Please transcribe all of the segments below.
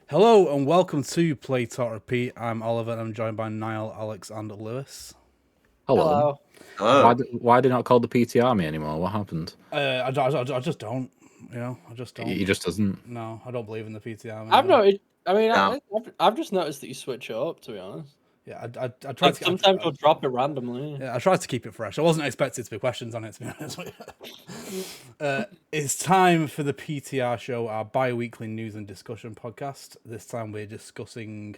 Hello and welcome to Play Talk Repeat. I'm Oliver and I'm joined by Niall, Alex, and Lewis. Hello. Hello. Why do not call the PTR me anymore? What happened? I just don't. I just don't. He just doesn't. No, I don't believe in the PTR. I've noticed. I've just noticed that you switch it up. To be honest, Yeah, I tried like to. sometimes you'll drop it randomly. Yeah, I tried to keep it fresh. I wasn't expecting to be questions on it, to be honest with you. It's time for the PTR show, our bi-weekly news and discussion podcast. This time we're discussing,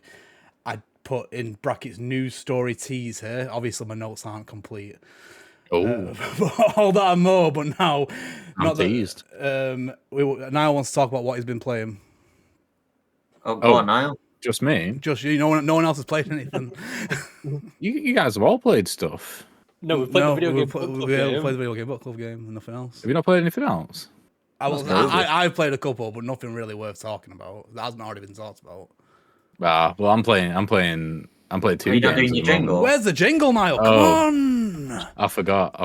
I put in brackets, news story tease here. Obviously my notes aren't complete. Oh, All that and more, but now... I'm teased. Niall wants to talk about what he's been playing. Oh, go on, Niall. Just me? Just you, no one else has played anything. You guys have all played stuff. No, we've played the video game. We played the video game book club game and nothing else. Have you not played anything else? I've played a couple, but nothing really worth talking about. That hasn't already been talked about. Well, I'm playing 2 Are you not games. doing your jingle? Where's the jingle, Niall? Come on! I forgot.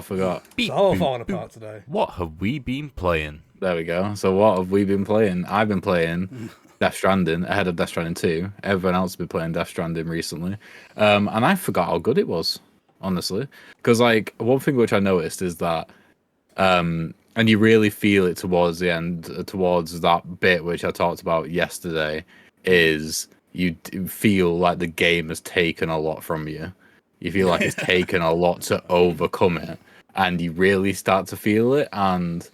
It's all falling apart today. What have we been playing? There we go. So what have we been playing? I've been playing Death Stranding ahead of Death Stranding 2. Everyone else has been playing Death Stranding recently. And I forgot how good it was, honestly. Because, like, one thing which I noticed is that, and you really feel it towards the end, towards that bit which I talked about yesterday, is you feel like the game has taken a lot from you. You feel like it's taken a lot to overcome it. And you really start to feel it. And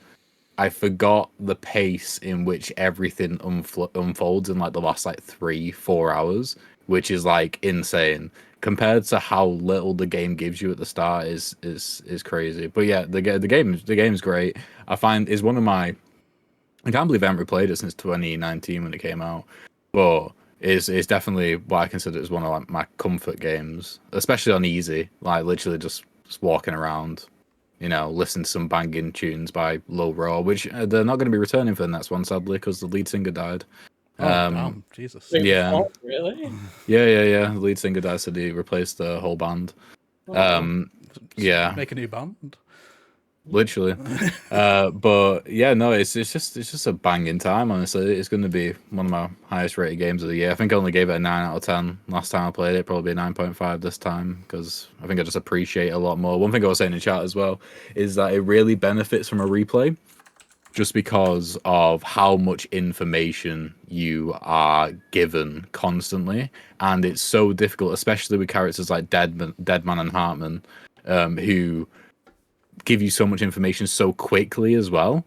I forgot the pace in which everything unfolds in like the last like 3-4 hours, which is like insane compared to how little the game gives you at the start. Is crazy. But yeah, the game's great. I find is one of my. I can't believe I haven't replayed it since 2019 when it came out, but it's definitely what I consider as one of like my comfort games, especially on easy. Like literally just walking around. Listen to some banging tunes by Low Raw, which they're not going to be returning for the next one, sadly, because the lead singer died. Damn, Jesus. Yeah. Oh, really? Yeah. The lead singer died, so they replaced the whole band. Yeah. Make a new band. Literally. But yeah, no, it's just a banging time, honestly. It's going to be one of my highest rated games of the year. I think I only gave it a 9 out of 10 last time I played it, probably a 9.5 this time, because I think I just appreciate it a lot more. One thing I was saying in chat as well is that it really benefits from a replay just because of how much information you are given constantly. And it's so difficult, especially with characters like Deadman and Hartman, who give you so much information so quickly as well.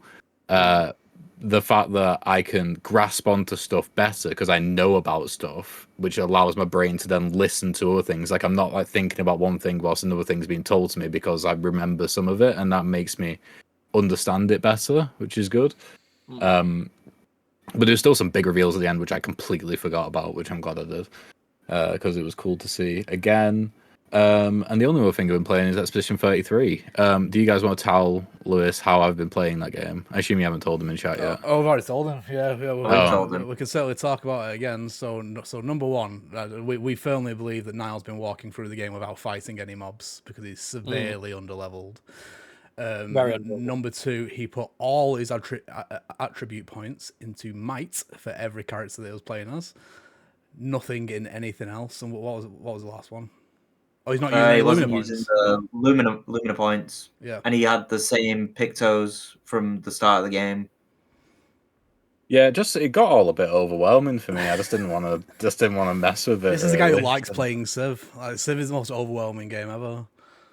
The fact that I can grasp onto stuff better because I know about stuff, which allows my brain to then listen to other things. Like I'm not like thinking about one thing whilst another thing's being told to me because I remember some of it, and that makes me understand it better, which is good. But there's still some big reveals at the end which I completely forgot about, which I'm glad I did because it was cool to see again. And the only other thing I've been playing is Expedition 33. Do you guys want to tell Lewis how I've been playing that game? I assume you haven't told him in chat yet. Oh, I've already told him. Yeah, told him. we can certainly talk about it again. So number one, we firmly believe that Niall's been walking through the game without fighting any mobs because he's severely underleveled. Very underleveled. Number two, he put all his attribute points into might for every character that he was playing as. Nothing in anything else. And what was the last one? Oh, he's not using He Lumina wasn't points. using the Lumina points. Yeah. And he had the same Pictos from the start of the game. Yeah, it got all a bit overwhelming for me. I just didn't want to mess with it. This is the guy who likes playing Civ. Like, Civ is the most overwhelming game ever.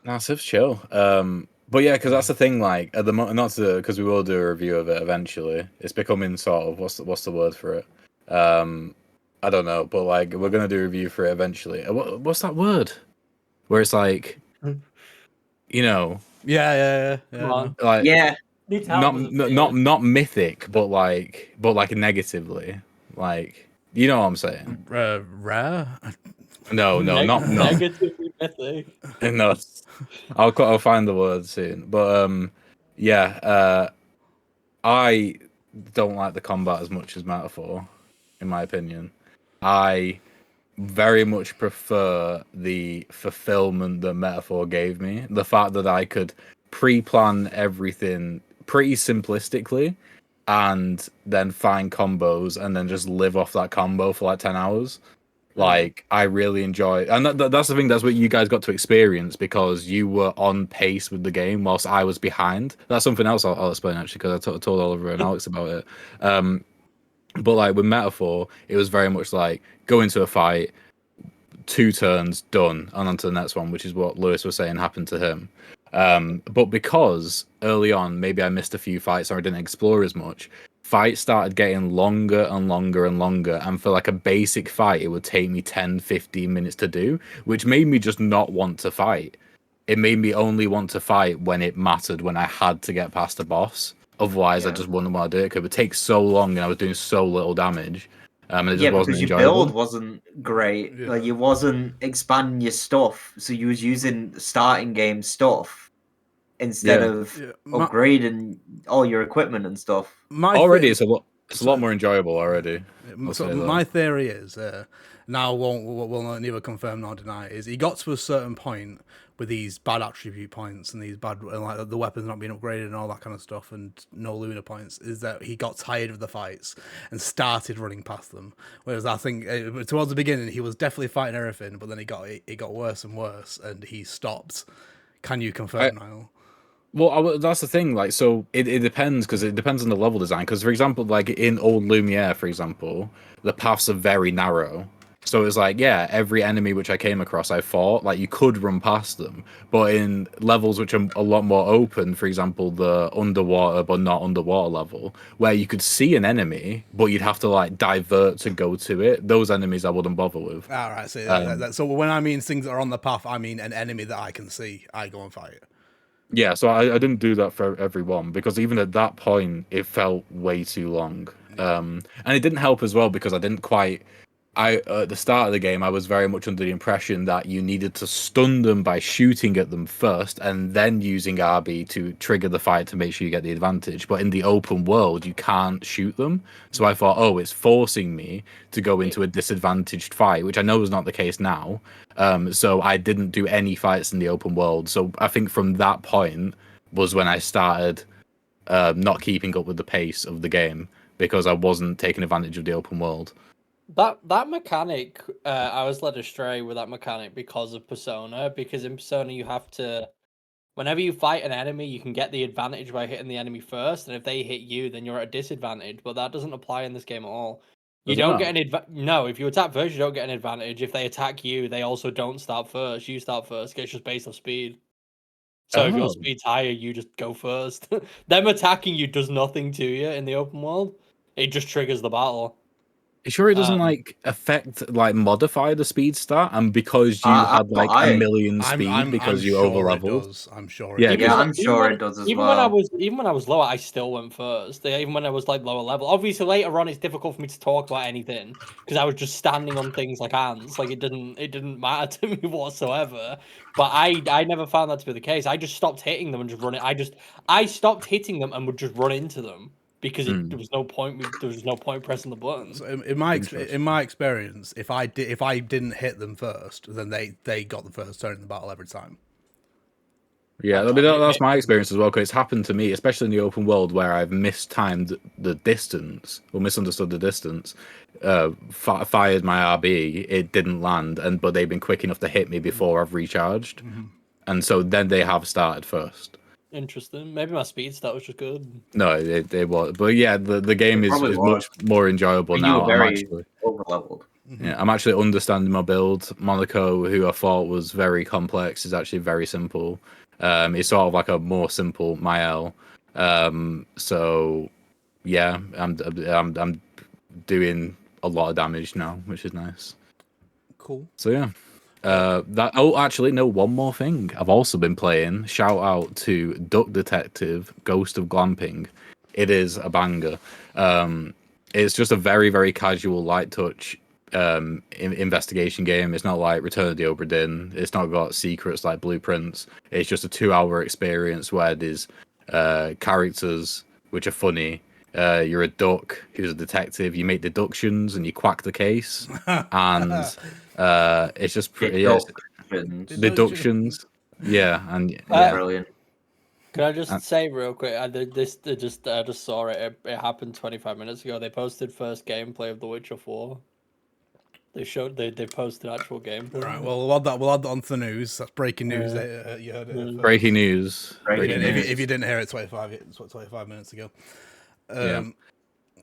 Nah, Civ's chill. But yeah, because that's the thing. Like at the moment, because we will do a review of it eventually. It's becoming sort of what's the word for it? I don't know, but like we're gonna do a review for it eventually. What's that word? Where it's like, Yeah. like Yeah. not mythic, but like negatively, like you know what I'm saying? Rare. No, not Negatively mythic. no. I'll find the word soon, but I don't like the combat as much as Metaphor, in my opinion. I very much prefer the fulfillment that Metaphor gave me. The fact that I could pre-plan everything pretty simplistically and then find combos and then just live off that combo for like 10 hours. Like, I really enjoy, and that's the thing. That's what you guys got to experience because you were on pace with the game, whilst I was behind. That's something else I'll explain actually because I told Oliver and Alex about it. But like with Metaphor, it was very much like go into a fight, 2 turns, done, and on to the next one, which is what Lewis was saying happened to him. But because early on, maybe I missed a few fights or I didn't explore as much, fights started getting longer and longer and longer. And for like a basic fight, it would take me 10, 15 minutes to do, which made me just not want to fight. It made me only want to fight when it mattered, when I had to get past the boss. Otherwise, I just wouldn't want to do it because it would take so long and I was doing so little damage. And it just wasn't because your enjoyable. build wasn't great. Yeah. Like, you wasn't expanding your stuff, so you was using starting game stuff instead of upgrading all your equipment and stuff. It's a lot more enjoyable already. So my theory is, now we'll neither confirm nor deny, is he got to a certain point with these bad attribute points and these bad, like the weapons not being upgraded and all that kind of stuff, and no Luna points, is that he got tired of the fights and started running past them. Whereas I think towards the beginning he was definitely fighting everything, but then it got worse and worse, and he stopped. Can you confirm, Niall? Well, that's the thing. Like, so it depends because it depends on the level design. Because, for example, like in Old Lumiere, for example, the paths are very narrow. So it's like, yeah, every enemy which I came across, I fought. Like, you could run past them. But in levels which are a lot more open, for example, the underwater but not underwater level, where you could see an enemy, but you'd have to like divert to go to it. Those enemies I wouldn't bother with. All right. So when I mean things that are on the path, I mean an enemy that I can see. I go and fight it. Yeah, so I didn't do that for everyone because even at that point it felt way too long. And it didn't help as well because I didn't quite. At the start of the game I was very much under the impression that you needed to stun them by shooting at them first and then using RB to trigger the fight to make sure you get the advantage. But in the open world you can't shoot them. So I thought, oh, it's forcing me to go into a disadvantaged fight, which I know is not the case now. So I didn't do any fights in the open world. So I think from that point was when I started not keeping up with the pace of the game because I wasn't taking advantage of the open world. That mechanic, I was led astray with that mechanic because of Persona. Because in Persona, you have to, whenever you fight an enemy, you can get the advantage by hitting the enemy first, and if they hit you, then you're at a disadvantage. But that doesn't apply in this game at all. You don't get an no. If you attack first, you don't get an advantage. If they attack you, they also don't start first. You start first. It's just based off speed. So if your speed's higher, you just go first. Them attacking you does nothing to you in the open world. It just triggers the battle. Sure, it doesn't like affect, like modify the speed stat, and because you had like a million speed because you over leveled. I'm sure. I'm sure it does as well. Even when I was lower, I still went first. Even when I was like lower level. Obviously, later on, it's difficult for me to talk about anything because I was just standing on things like ants. Like it didn't matter to me whatsoever. But I never found that to be the case. I just stopped hitting them and just running. I stopped hitting them and would just run into them. Because there was no point pressing the buttons. So in my experience, if I didn't hit them first, then they got the first turn in the battle every time. Yeah, I mean, that's my experience as well. Because it's happened to me, especially in the open world, where I've mistimed the distance or misunderstood the distance. Fired my RB, it didn't land, but they've been quick enough to hit me before I've recharged, and so then they have started first. Interesting. Maybe my speed stat was just good. No, it was. But yeah, the game is much more enjoyable now. I'm actually over-leveled. Yeah, I'm actually understanding my build. Monaco, who I thought was very complex, is actually very simple. It's sort of like a more simple Mael. So yeah, I'm doing a lot of damage now, which is nice. Cool. So yeah. Actually, no, one more thing. I've also been playing. Shout out to Duck Detective, Ghost of Glamping. It is a banger. It's just a very, very casual, light touch investigation game. It's not like Return of the Obra Dinn. It's not got secrets like Blueprints. It's just a 2-hour experience where there's characters which are funny. You're a duck who's a detective. You make deductions and you quack the case, and it's just deductions. Yeah, and brilliant. Can I just say real quick? I just saw it. It happened 25 minutes ago. They posted first gameplay of The Witcher 4. They posted actual gameplay. Right. Well, we'll add that onto the news. That's breaking news. You heard it. First. Breaking news. If you didn't hear it 25 minutes ago.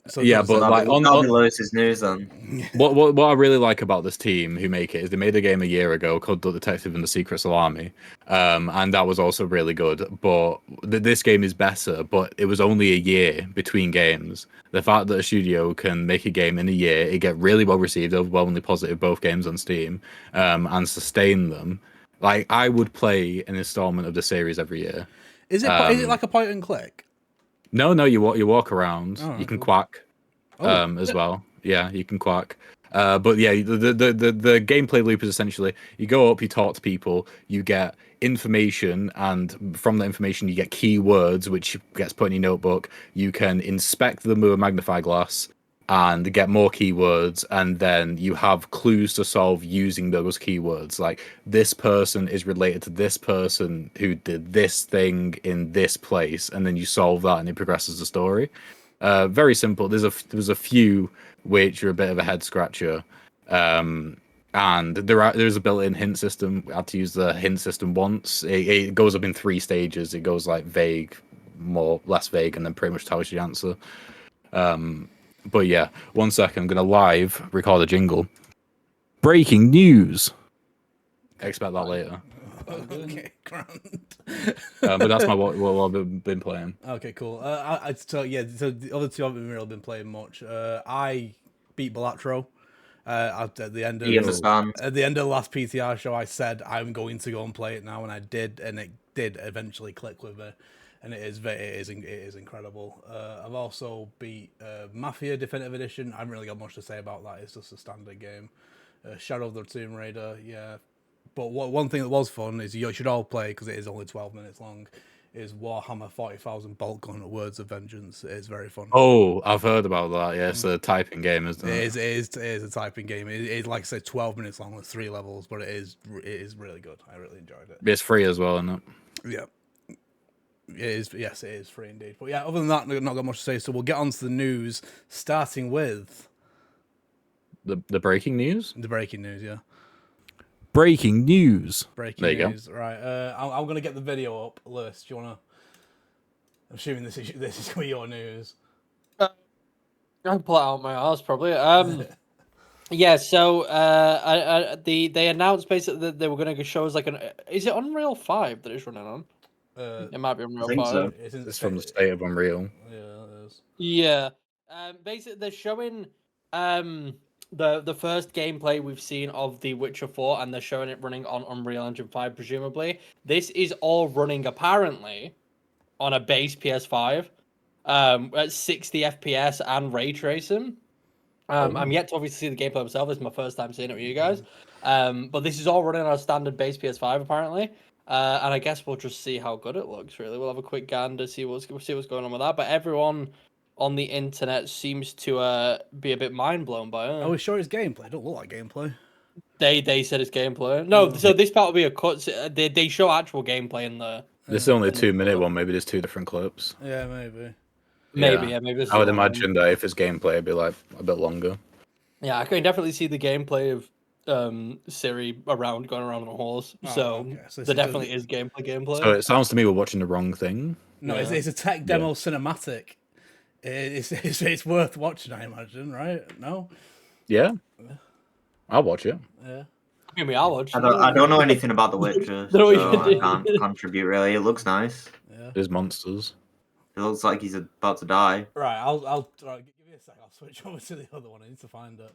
So yeah, but like on Lewis's news then. What I really like about this team who make it is they made a game a year ago called The Detective and the Secret Salami, and that was also really good. But this game is better, but it was only a year between games. The fact that a studio can make a game in a year, it get really well received, overwhelmingly positive, both games on Steam, and sustain them. Like I would play an installment of the series every year. Is it like a point and click? No, you walk around. You can quack, as well. Yeah, you can quack. But yeah, the gameplay loop is essentially you go up, you talk to people, you get information, and from that information you get keywords, which gets put in your notebook. You can inspect them with a magnifying glass and get more keywords, and then you have clues to solve using those keywords. Like this person is related to this person who did this thing in this place, and then you solve that, and it progresses the story. Very simple. There's a few which are a bit of a head scratcher, and there's a built-in hint system. I had to use the hint system once. It goes up in 3 stages. It goes like vague, more less vague, and then pretty much tells you the answer. But yeah, 1 second, I'm gonna live record a jingle. Breaking news. Expect that later. Okay, grand. But that's what I've been playing. Okay, cool. So the other two haven't really been playing much. I beat Balatro. At the end of the last PTR show, I said I'm going to go and play it now, and I did, and it did eventually click with me. And it is incredible. I've also beat Mafia Definitive Edition. I haven't really got much to say about that. It's just a standard game. Shadow of the Tomb Raider, yeah. But one thing that was fun is you should all play, because it is only 12 minutes long, is Warhammer 40,000 Bolt Gun Words of Vengeance. It is very fun. Oh, I've heard about that. Yeah, it's a typing game, isn't it? It is a typing game. It is, like I said, 12 minutes long with 3 levels, but it is really good. I really enjoyed it. It's free as well, isn't it? Yeah. It is, yes, it is free indeed. But yeah, other than that, not got much to say. So we'll get on to the news, starting with the breaking news. The breaking news, yeah. Breaking news. Breaking news. Go. Right. I'm gonna get the video up. Lewis, do you wanna? I'm assuming this is gonna be your news. I'll pull it out my arse probably. Yeah. So they announced basically that they were gonna show us like an. Is it Unreal 5 that it's running on? It might be Unreal 5. So. It's from the state of Unreal. Yeah, it is. Yeah. Basically, they're showing the first gameplay we've seen of The Witcher 4, and they're showing it running on Unreal Engine 5, presumably. This is all running, apparently, on a base PS5 at 60 FPS and ray tracing. I'm yet to obviously see the gameplay myself. This is my first time seeing it with you guys. But this is all running on a standard base PS5, apparently. And I guess we'll just see how good it looks, really. We'll have a quick gander, see what's going on with that. But everyone on the internet seems to be a bit mind blown by it. Are we sure it's gameplay? It don't look like gameplay. They said it's gameplay. No, so this part will be a cut. They show actual gaplay in the. This is only a 2-minute one. Maybe there's 2 different clips. Yeah, maybe. Maybe. I would imagine that if it's gameplay, it'd be like a bit longer. Yeah, I can definitely see the gameplay of Siri going around on a horse. So there definitely is gameplay. So it sounds to me we're watching the wrong thing. No, it's a tech demo cinematic. It's worth watching, I imagine, right? No? Yeah. I'll watch it. Yeah. I mean, I'll watch. I don't know anything about The Witcher, so I can't contribute really. It looks nice. Yeah. There's monsters. It looks like he's about to die. Right, I'll give me a sec. I'll switch over to the other one. I need to find it.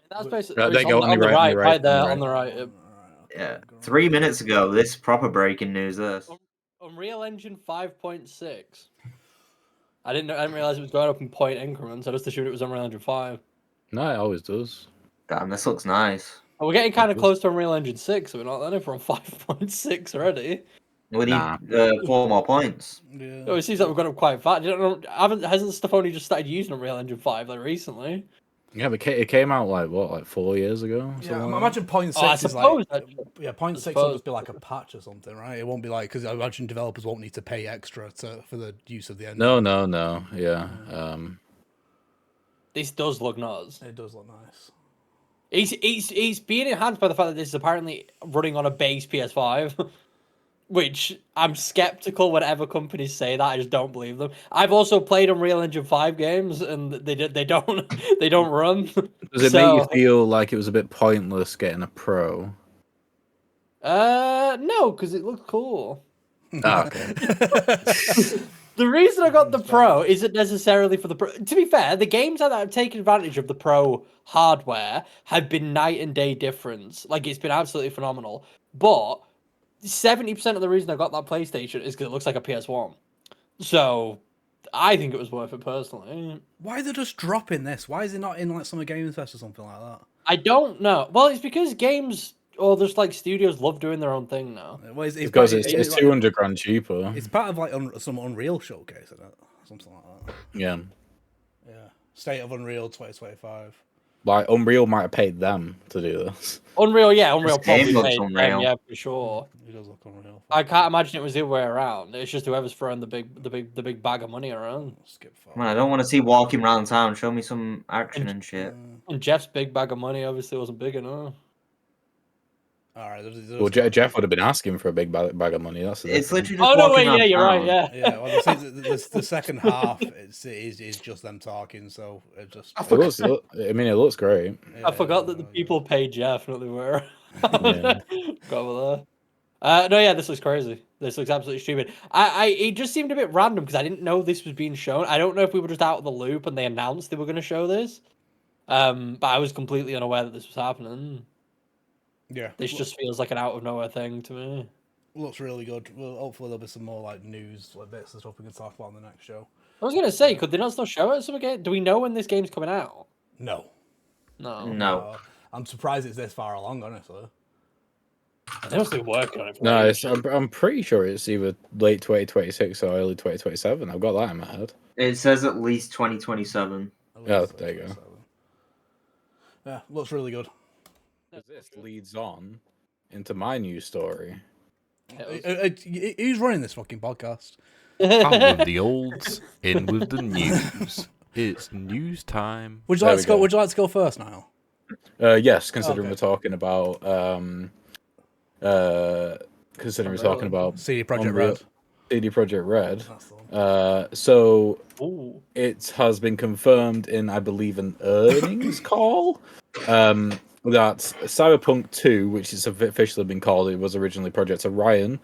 That's basically they go on the right, right there, on the right. Yeah. 3 minutes ago, this proper breaking news. This Unreal Engine 5.6. I didn't realize it was going up in point increments. I just assumed it was Unreal Engine 5. No, it always does. Damn, this looks nice. We're getting kind of close to Unreal Engine 6, so we're not then if we're on 5.6 already. We need 4 more points. Yeah. Oh, it seems like we've got up quite fast. Hasn't stuff only just started using Unreal Engine 5 like recently? Yeah, but it came out like 4 years ago. Yeah, Like imagine point Oh, I six is suppose. like Actually. point six will just be like a patch or something, right? It won't be like because I imagine developers won't need to pay extra for the use of the engine. No. Yeah. This does look nice. It does look nice. He's being enhanced by the fact that this is apparently running on a base PS5, which I'm skeptical whenever companies say that. I just don't believe them. I've also played Unreal Engine 5 games, and they don't they don't run. Does it make you feel like it was a bit pointless getting a Pro? No, because it looks cool. Ah, okay. The reason I got the Pro isn't necessarily for the Pro. To be fair, the games that have taken advantage of the Pro hardware have been night and day difference. Like, it's been absolutely phenomenal. But 70% of the reason I got that PlayStation is because it looks like a PS1. So, I think it was worth it personally. Why are they just dropping this? Why is it not in like Summer Games Fest or something like that? I don't know. Well, it's because games or just like studios love doing their own thing now. Well, Because it's 200 grand cheaper. It's part of like some Unreal showcase, isn't it? Something like that. Yeah. Yeah. State of Unreal 2025. Like Unreal might have paid them to do this. Unreal probably looks paid Unreal. them, yeah, for sure. It does look Unreal. I can't imagine it was the other way around. It's just whoever's throwing the big bag of money around. Skip forward. Man, I don't want to see walking around town. Show me some action and shit. And Jeff's big bag of money obviously wasn't big enough. All right. Well, Jeff would have been asking for a big bag of money. That's It's difference. literally just Oh no, walking wait, around yeah, you're right, town. yeah. Yeah. Well, the second half is just them talking. So it just. It looks great. Yeah, I forgot that the people paid Jeff, not the were. Yeah. Go over there. No, yeah, this looks crazy. This looks absolutely stupid. It just seemed a bit random because I didn't know this was being shown. I don't know if we were just out of the loop and they announced they were going to show this. But I was completely unaware that this was happening. Yeah. This just feels like an out of nowhere thing to me. Looks really good. Well, hopefully there'll be some more like news, like bits and stuff we can talk about on the next show. I was going to say, could they not still show it some again? Do we know when this game's coming out? No. No. I'm surprised it's this far along, honestly. They must be working on it. No, I'm pretty sure it's either late 2026 or early 2027. I've got that in my head. It says at least 2027. Oh, there you go. Yeah, looks really good. This leads on into my news story. Who's running this fucking podcast? Out with the olds, in with the news. It's news time. Would you like to go? Would you like to go first, Niall? Yes, considering Okay. we're talking about CD Projekt Red. CD Projekt Red. That's the one. So Ooh. it has been confirmed in, I believe, an earnings call that Cyberpunk 2, which has officially been called, it was originally Project Orion,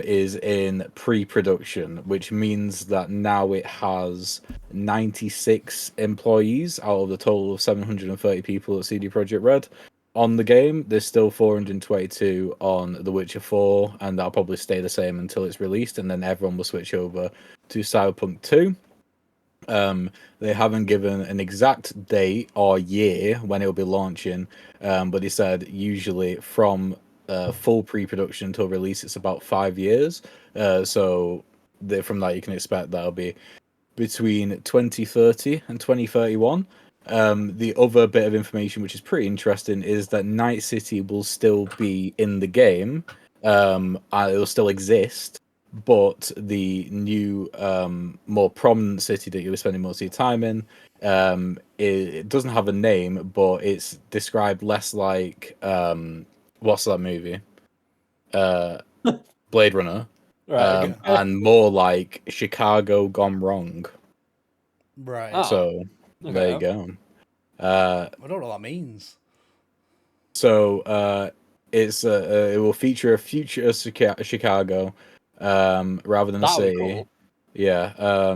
is in pre-production, which means that now it has 96 employees out of the total of 730 people at CD Projekt Red on the game. There's still 422 on The Witcher 4, and that'll probably stay the same until it's released, and then everyone will switch over to Cyberpunk 2. They haven't given an exact date or year when it'll be launching, but they said usually from full pre-production until release, it's about 5 years. So from that, you can expect that'll be between 2030 and 2031. The other bit of information, which is pretty interesting, is that Night City will still be in the game. It'll still exist, but the new, more prominent city that you'll be spending most of your time in, it doesn't have a name, but it's described less like, what's that movie? Blade Runner. Right. And more like Chicago gone wrong. Right. Oh. So there you go. I don't know what that means. So it will feature a future Chicago rather than a That'll be city. cool. Yeah.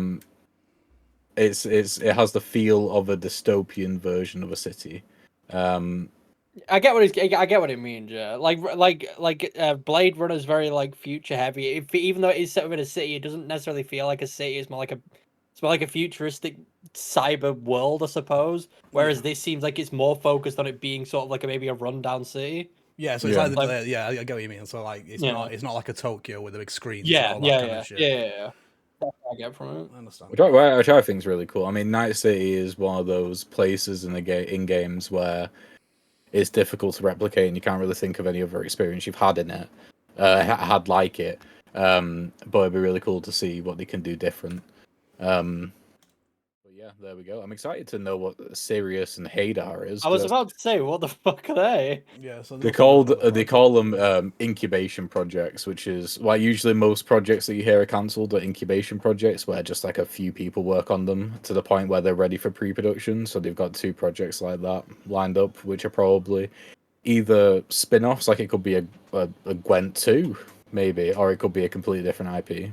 It has the feel of a dystopian version of a city. I get what it means. Yeah, like Blade Runner is very like future heavy. Even though it is set within a city, it doesn't necessarily feel like a city. It's more like a futuristic cyber world, I suppose. Whereas this seems like it's more focused on it being sort of like maybe a rundown city. Yeah, so it's Yeah. I get what you mean. So like, it's Yeah. not like a Tokyo with the big screens. Yeah, and all that kind of shit. yeah. what I get from it. I understand. Which I think is really cool. I mean, Night City is one of those places in games where it's difficult to replicate, and you can't really think of any other experience you've had in it, had like it. But it'd be really cool to see what they can do different. But yeah, there we go. I'm excited to know what Sirius and Hadar is. I was about to say, what the fuck are they? Yeah, so They call them incubation projects, which is why usually most projects that you hear are cancelled are incubation projects, where just like a few people work on them to the point where they're ready for pre-production. So they've got 2 projects like that lined up, which are probably either spin-offs, like it could be a Gwent 2, maybe, or it could be a completely different IP.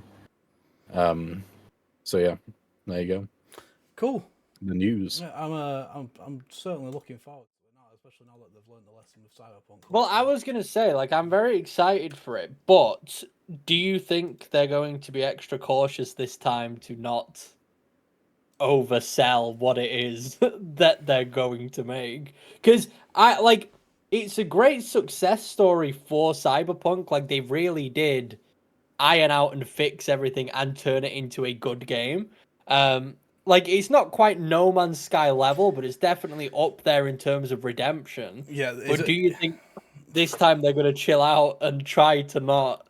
So yeah, there you go. Cool. The news. Yeah, I'm certainly looking forward to it now, especially now that they've learned the lesson with Cyberpunk. Well, I was gonna say, like, I'm very excited for it, but do you think they're going to be extra cautious this time to not oversell what it is that they're going to make? Because it's a great success story for Cyberpunk. Like, they really did iron out and fix everything and turn it into a good game. Like, it's not quite No Man's Sky level, but it's definitely up there in terms of redemption. Yeah, But do you think this time they're going to chill out and try to not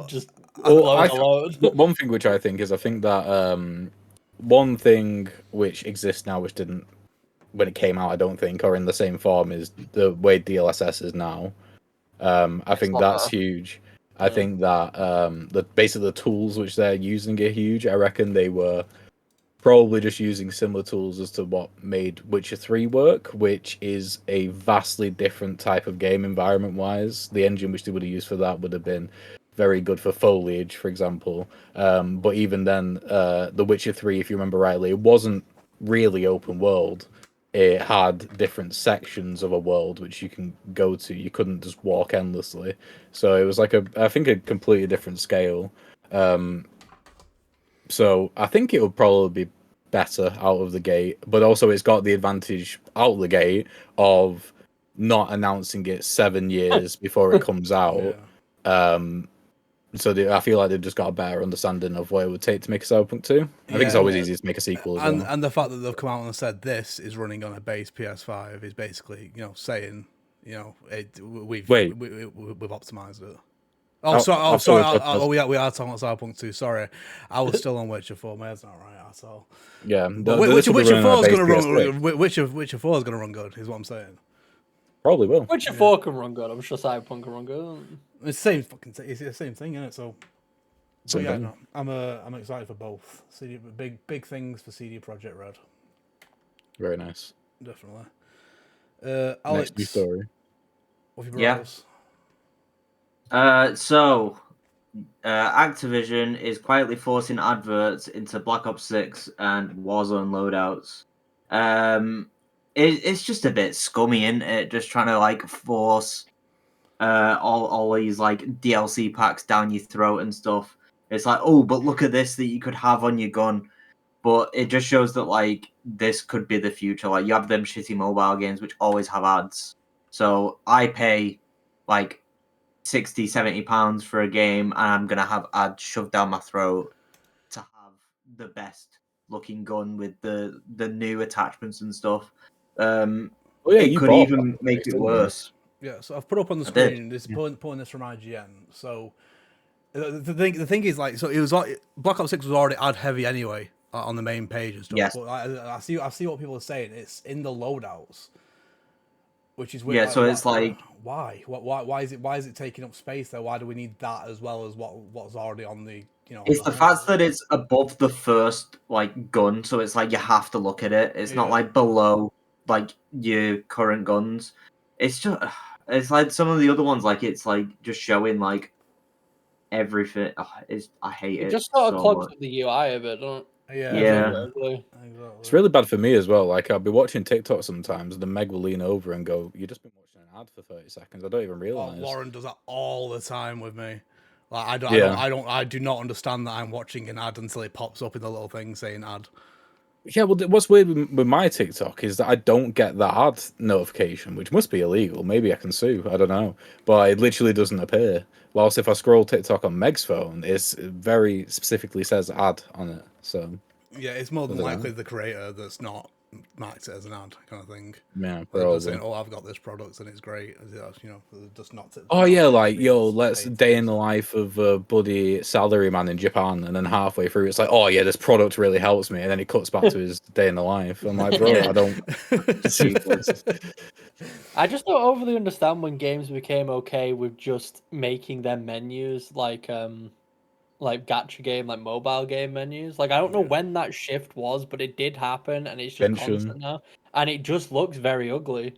just blow the load? One thing which I think that one thing which exists now, which didn't when it came out, I don't think, or in the same form, is the way DLSS is now. I think that's huge. I think that basically the tools which they're using are huge. I reckon they were probably just using similar tools as to what made Witcher 3 work, which is a vastly different type of game environment-wise. The engine which they would have used for that would have been very good for foliage, for example. But even then, The Witcher 3, if you remember rightly, it wasn't really open world. It had different sections of a world which you can go to. You couldn't just walk endlessly. So it was like I think a completely different scale. So I think it would probably be better out of the gate, but also it's got the advantage out of the gate of not announcing it 7 years before it comes out. Yeah. So I feel like they've just got a better understanding of what it would take to make a Cyberpunk 2. I think it's always easy to make a sequel as well. And the fact that they've come out and said this is running on a base PS5 is basically, saying, we've optimized it. We are talking about Cyberpunk 2. Sorry, I was still on Witcher 4. My head's not right at all. Yeah, Witcher 4 is going to run. Witcher 4 is going to run good. Is what I'm saying. Probably will. Witcher 4 can run good. I'm sure Cyberpunk can run good. It's the same it's the same thing, isn't it? So, but yeah, no, I'm excited for both. Big things for CD Projekt Red. Very nice. Definitely. Alex, next news story. What have you brought us? Activision is quietly forcing adverts into Black Ops 6 and Warzone loadouts. It's just a bit scummy, isn't it? Just trying to force all these DLC packs down your throat and stuff. It's like, oh, but look at this that you could have on your gun. But it just shows that this could be the future. You have them shitty mobile games which always have ads. So I pay 60, 70 pounds for a game, and I'm gonna have ads shoved down my throat to have the best looking gun with the new attachments and stuff. It could even make it worse. Yeah, so I've put up on the screen. This is pulling this from IGN. So the thing is, so it was Black Ops 6 was already ad heavy anyway on the main page and stuff. Yes. But I see what people are saying. It's in the loadouts, which is weird. Yeah, so it's why? Why is it taking up space there? Why do we need that as well as what's already on the It's the fact that it's above the first gun, so it's you have to look at it. It's not below your current guns. It's just it's some of the other ones it's just showing everything. I hate it. It just sort of so clogs much. up the UI a bit, don't it? Yeah. Exactly. It's really bad for me as well. I'll be watching TikTok sometimes, and the Meg will lean over and go, "You've just been watching an ad for 30 seconds. I don't even realize." Lauren does that all the time with me. I do not understand that I'm watching an ad until it pops up in the little thing saying ad. Yeah, well, what's weird with my TikTok is that I don't get that ad notification, which must be illegal. Maybe I can sue. I don't know, but it literally doesn't appear. Whilst if I scroll TikTok on Meg's phone, it very specifically says ad on it. So Yeah, it's more than I don't likely know. the creator that's not marked it as an ad kind of thing. Yeah, They're just saying, probably. "Oh, I've got this product and it's great." You know, just not to. Oh not yeah, to like be yo, as let's paid day to in the use. life of a bloody salary man in Japan, and then halfway through it's like, oh yeah, this product really helps me, and then it cuts back to his day in the life. I'm like, bro, Yeah. I don't. Ridiculous. I just don't overly understand when games became okay with just making their menus like gacha game, like mobile game menus. Like I don't know Yeah. when that shift was, but it did happen, and it's just Genshin. constant now, and it just looks very ugly.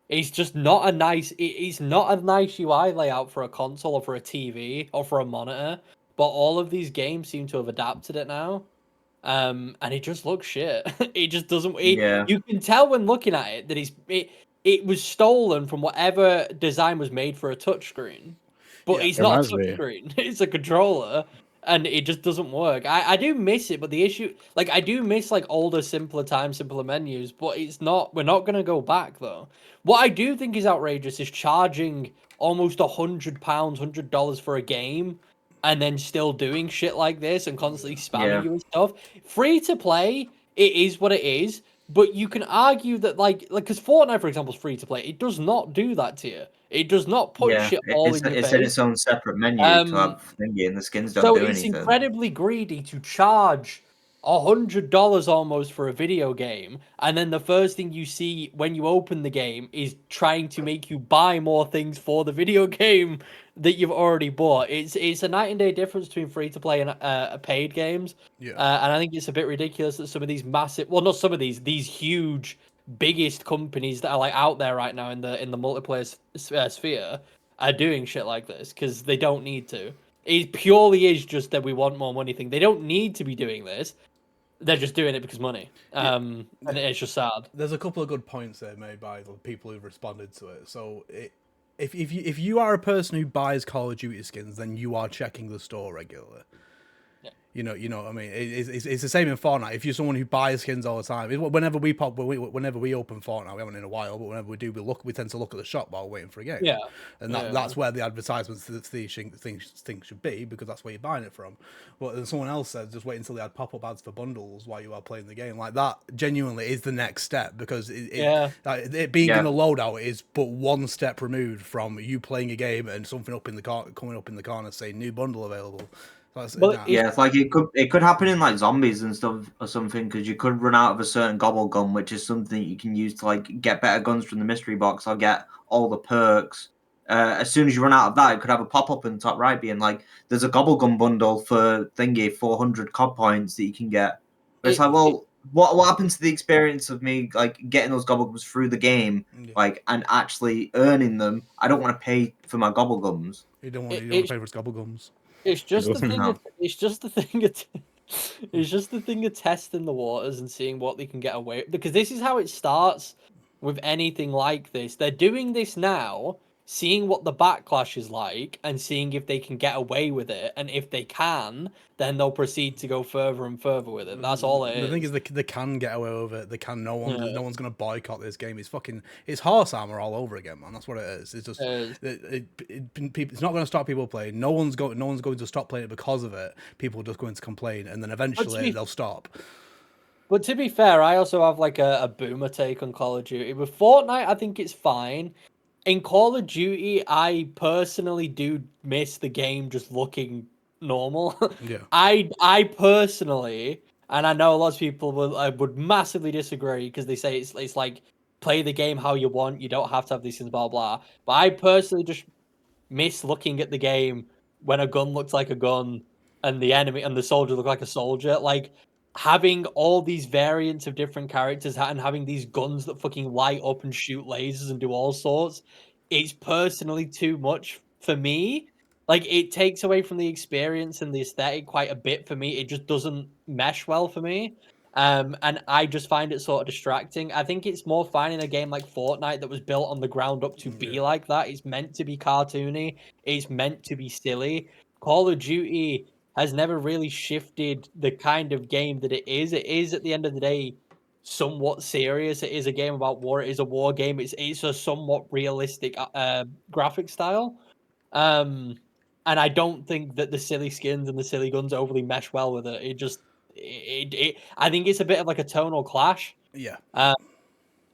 It's just not a nice. It's not a nice UI layout for a console or for a TV or for a monitor. But all of these games seem to have adapted it now, and it just looks shit. It just doesn't. Yeah. You can tell when looking at it that it was stolen from whatever design was made for a touchscreen, but Yeah. it's It not a reminds me. touchscreen. It's a controller, and it just doesn't work. I do miss it, but the issue, like, I do miss like older, simpler menus, but it's not. We're not gonna go back though. What I do think is outrageous is charging almost £100, $100 for a game, and then still doing shit like this and constantly spamming Yeah. you and stuff. Free to play, it is what it is. But you can argue that, like, because Fortnite, for example, is free to play. It does not do that to you. It does not put Yeah. shit all in your It's in face. its own separate menu to Um, have thingy, and the skins don't so do it's anything. incredibly greedy to charge $100 almost for a video game, and then the first thing you see when you open the game is trying to make you buy more things for the video game that you've already bought. It's a night and day difference between free to play and paid games. Yeah. And I think it's a bit ridiculous that some of these massive, well, not some of these huge, biggest companies that are like out there right now in the multiplayer sphere are doing shit like this because they don't need to. It purely is just that we want more money thing. They don't need to be doing this. They're just doing it because money. And it's just sad. There's a couple of good points there made by the people who've responded to it. So if you are a person who buys Call of Duty skins, then you are checking the store regularly. Yeah. You know what I mean? It's the same in Fortnite. If you're someone who buys skins all the time, whenever we open Fortnite, we haven't in a while, but whenever we do, we tend to look at the shop while waiting for a game. Yeah. And that's where the advertisements things should be, because that's where you're buying it from. But then someone else said just wait until they had pop-up ads for bundles while you are playing the game. Like that genuinely is the next step, because it being in the loadout is but one step removed from you playing a game and something coming up in the corner saying new bundle available. It's like it could happen in like zombies and stuff or something, because you could run out of a certain gobble gum, which is something you can use to like get better guns from the mystery box or get all the perks. As soon as you run out of that, it could have a pop up in the top right being like, "There's a gobble gum bundle for thingy 400 COD points that you can get." But it's like, well, what happened to the experience of me like getting those gobble gums through the game, like, and actually earning them? I don't want to pay for my gobble gums. You don't want to pay for its gobble gums. It's just the thing. No. It's just the thing. It's just the thing of testing the waters and seeing what they can get away. Because this is how it starts with anything like this. They're doing this now, seeing what the backlash is like, and seeing if they can get away with it. And if they can, then they'll proceed to go further and further with it. That's all it is. The thing is, they can get away with it. They can. No one's gonna boycott this game. It's horse armor all over again, man. That's what it is. It's just it's not going to stop people playing. No one's going to stop playing it because of it. People are just going to complain, and then eventually they'll stop. But to be fair, I also have like a boomer take on Call of Duty. With Fortnite, I think it's fine. In Call of Duty, I personally do miss the game just looking normal. Yeah. I personally, and I know a lot of people would massively disagree because they say it's like play the game how you want. You don't have to have these things, blah blah. But I personally just miss looking at the game when a gun looks like a gun and the enemy and the soldier look like a soldier. Like having all these variants of different characters and having these guns that fucking light up and shoot lasers and do all sorts, it's personally too much for me. Like it takes away from the experience and the aesthetic quite a bit for me. It just doesn't mesh well for me. And I just find it sort of distracting. I think it's more fun in a game like Fortnite that was built on the ground up to be like that. It's meant to be cartoony. It's meant to be silly. Call of Duty has never really shifted the kind of game that it is. It is, at the end of the day, somewhat serious. It is a game about war. It is a war game. It's a somewhat realistic graphic style. And I don't think that the silly skins and the silly guns overly mesh well with it. It just, I think it's a bit of like a tonal clash. Yeah.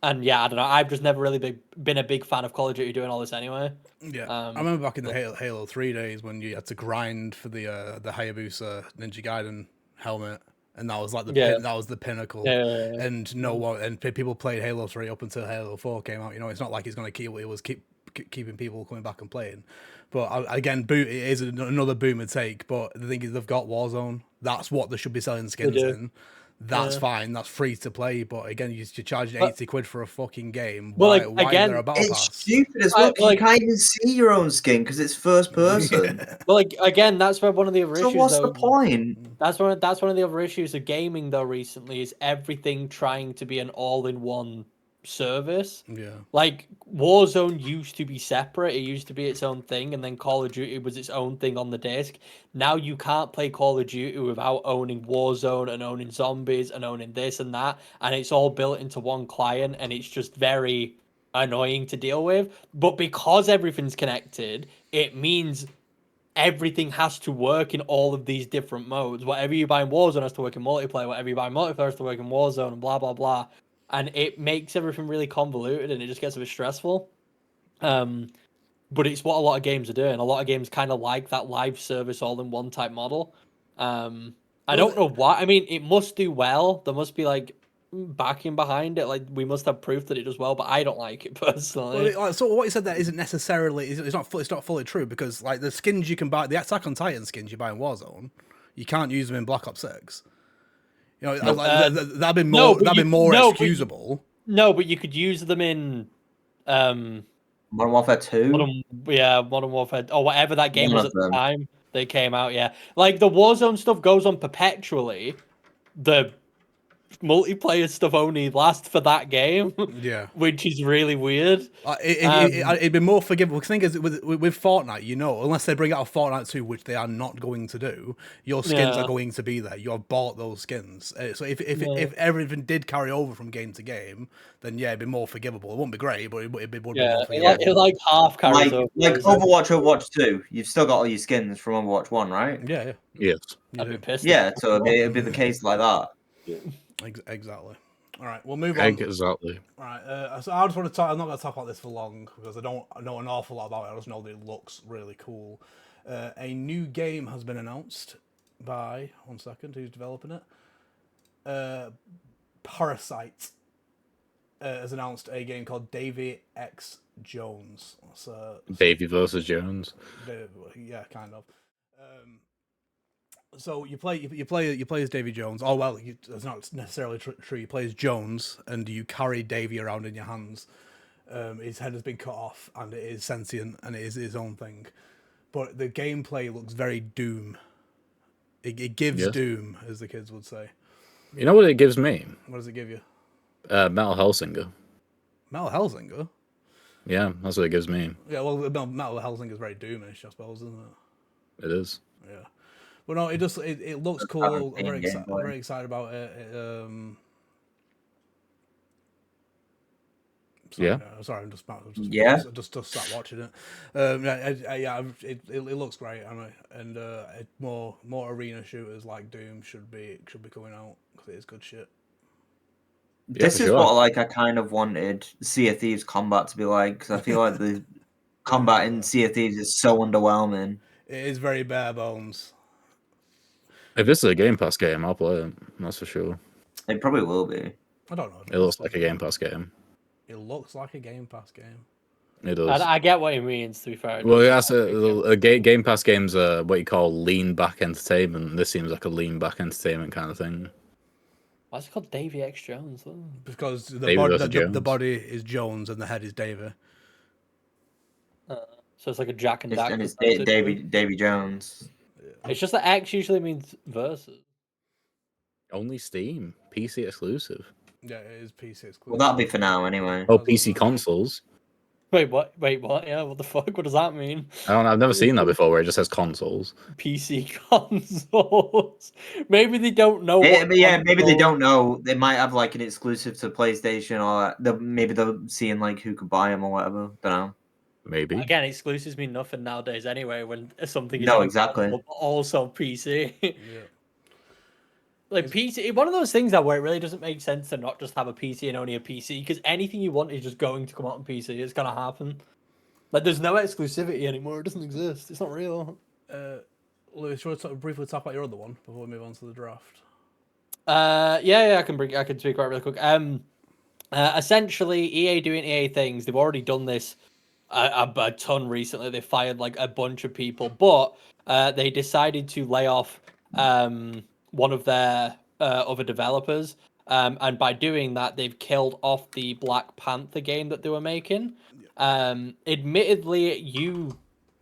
And yeah, I don't know. I've just never really been a big fan of Call of Duty doing all this anyway. Yeah, I remember back in the Halo 3 days when you had to grind for the Hayabusa Ninja Gaiden helmet, and that was like that was the pinnacle. Yeah. And no one, and people played Halo 3 up until Halo 4 came out. You know, it's not like it's going to keeping people coming back and playing. But again, it is another boomer take. But the thing is, they've got Warzone. That's what they should be selling skins in. That's fine. That's free to play. But again, you're charging 80 quid for a fucking game. Why is there a battle pass? It's stupid as well. You can't even see your own skin because it's first person. Yeah. Well, like again, that's where one of the other issues. So what's the point? That's one of the other issues of gaming though. Recently, is everything trying to be an all-in-one service. Yeah. Like Warzone used to be separate. It used to be its own thing, and then Call of Duty was its own thing on the disc. Now you can't play Call of Duty without owning Warzone and owning zombies and owning this and that, and it's all built into one client, and it's just very annoying to deal with. But because everything's connected, it means everything has to work in all of these different modes. Whatever you buy in Warzone has to work in multiplayer. Whatever you buy in multiplayer has to work in Warzone, and blah blah blah. And it makes everything really convoluted, and it just gets a bit stressful. But it's what a lot of games are doing. A lot of games kind of like that live service all-in-one type model. I don't know why. I mean, it must do well. There must be like backing behind it. Like we must have proof that it does well, but I don't like it personally. Well, so what you said there isn't necessarily. It's not fully true because like the skins you can buy, the Attack on Titan skins you buy in Warzone, you can't use them in Black Ops 6. You know, that'd be more excusable. But you could use them in Modern Warfare 2? Modern Warfare, or whatever that game was at the time they came out, Like, the Warzone stuff goes on perpetually. The multiplayer stuff only lasts for that game, which is really weird. It'd be more forgivable. The thing is, with Fortnite, you know, unless they bring out a Fortnite 2, which they are not going to do, your skins are going to be there. You have bought those skins. So if everything did carry over from game to game, then it'd be more forgivable. It wouldn't be great, but it would be more forgivable. It like half carries over. Like Overwatch 2, you've still got all your skins from Overwatch 1, right? Yeah. Yes. I'd be pissed. Yeah, so it'd be the case like that. Exactly. All right, we'll move on. Exactly. All right, so I just want to talk. I'm not going to talk about this for long because I don't know an awful lot about it. I just know that it looks really cool. A new game has been announced by who's developing it? Parasite has announced a game called Davy X Jones. Davy versus Jones. Yeah, kind of. So you play as Davy Jones. Oh well, it's not necessarily true. You play as Jones, and you carry Davy around in your hands. His head has been cut off, and it is sentient, and it is his own thing. But the gameplay looks very Doom. It gives Doom, as the kids would say. You know what it gives me? What does it give you? Metal Hellsinger. Metal Hellsinger? Yeah, that's what it gives me. Yeah, well, Metal Hellsinger is very Doomish, I suppose, isn't it? It is. Yeah. Well, no, it looks cool. I'm very excited about it. Sorry, I'm just start watching it. It looks great, and more arena shooters like Doom should be coming out because it is good shit. This is what I kind of wanted Sea of Thieves combat to be like, because I feel like the combat in Sea of Thieves is so underwhelming. It is very bare bones. If this is a Game Pass game, I'll play it. That's for sure. It probably will be. I don't know. It looks like a Game Pass game. It looks like a Game Pass game. It does. I get what he means, to be fair. Well, that's a Game Pass game's what you call lean back entertainment. This seems like a lean back entertainment kind of thing. Why's it called Davy X Jones? Though? Because the body is Jones and the head is Davy. So it's like a Jack and Daxter. And it's Davy Jones. It's just that X usually means versus. Only Steam. PC exclusive. Yeah, it is PC exclusive. Well, that'll be for now anyway. Oh, PC consoles. Wait, what? Wait, what? Yeah, what the fuck? What does that mean? I don't know, I've never seen that before where it just says consoles. PC consoles. Maybe they don't know what. Yeah, maybe they console- don't know. They might have like an exclusive to PlayStation, or maybe they're seeing like who could buy them or whatever. Don't know. Maybe. Again, exclusives mean nothing nowadays anyway. When something is No, even exactly. console, but also PC. Yeah. Like PC, one of those things that where it really doesn't make sense to not just have a PC and only a PC, because anything you want is just going to come out on PC. It's gonna happen. Like there's no exclusivity anymore. It doesn't exist. It's not real. Lewis, you want to briefly talk about your other one before we move on to the draft? Yeah, I can speak about it really quick. Essentially, EA doing EA things. They've already done this a ton recently. They fired like a bunch of people, but they decided to lay off one of their other developers. And by doing that, they've killed off the Black Panther game that they were making. Admittedly,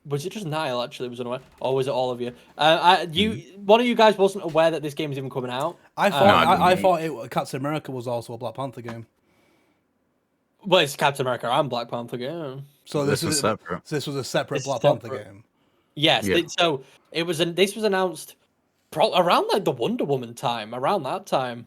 was it just Niall actually was unaware, or was it all of you? One of you guys wasn't aware that this game is even coming out. I thought No, I thought Captain America was also a Black Panther game. Well, it's Captain America and Black Panther game. So This was separate. So this was a separate It's Black separate. Panther game. Yes, Yeah. so it was. This was announced around like the Wonder Woman time, around that time,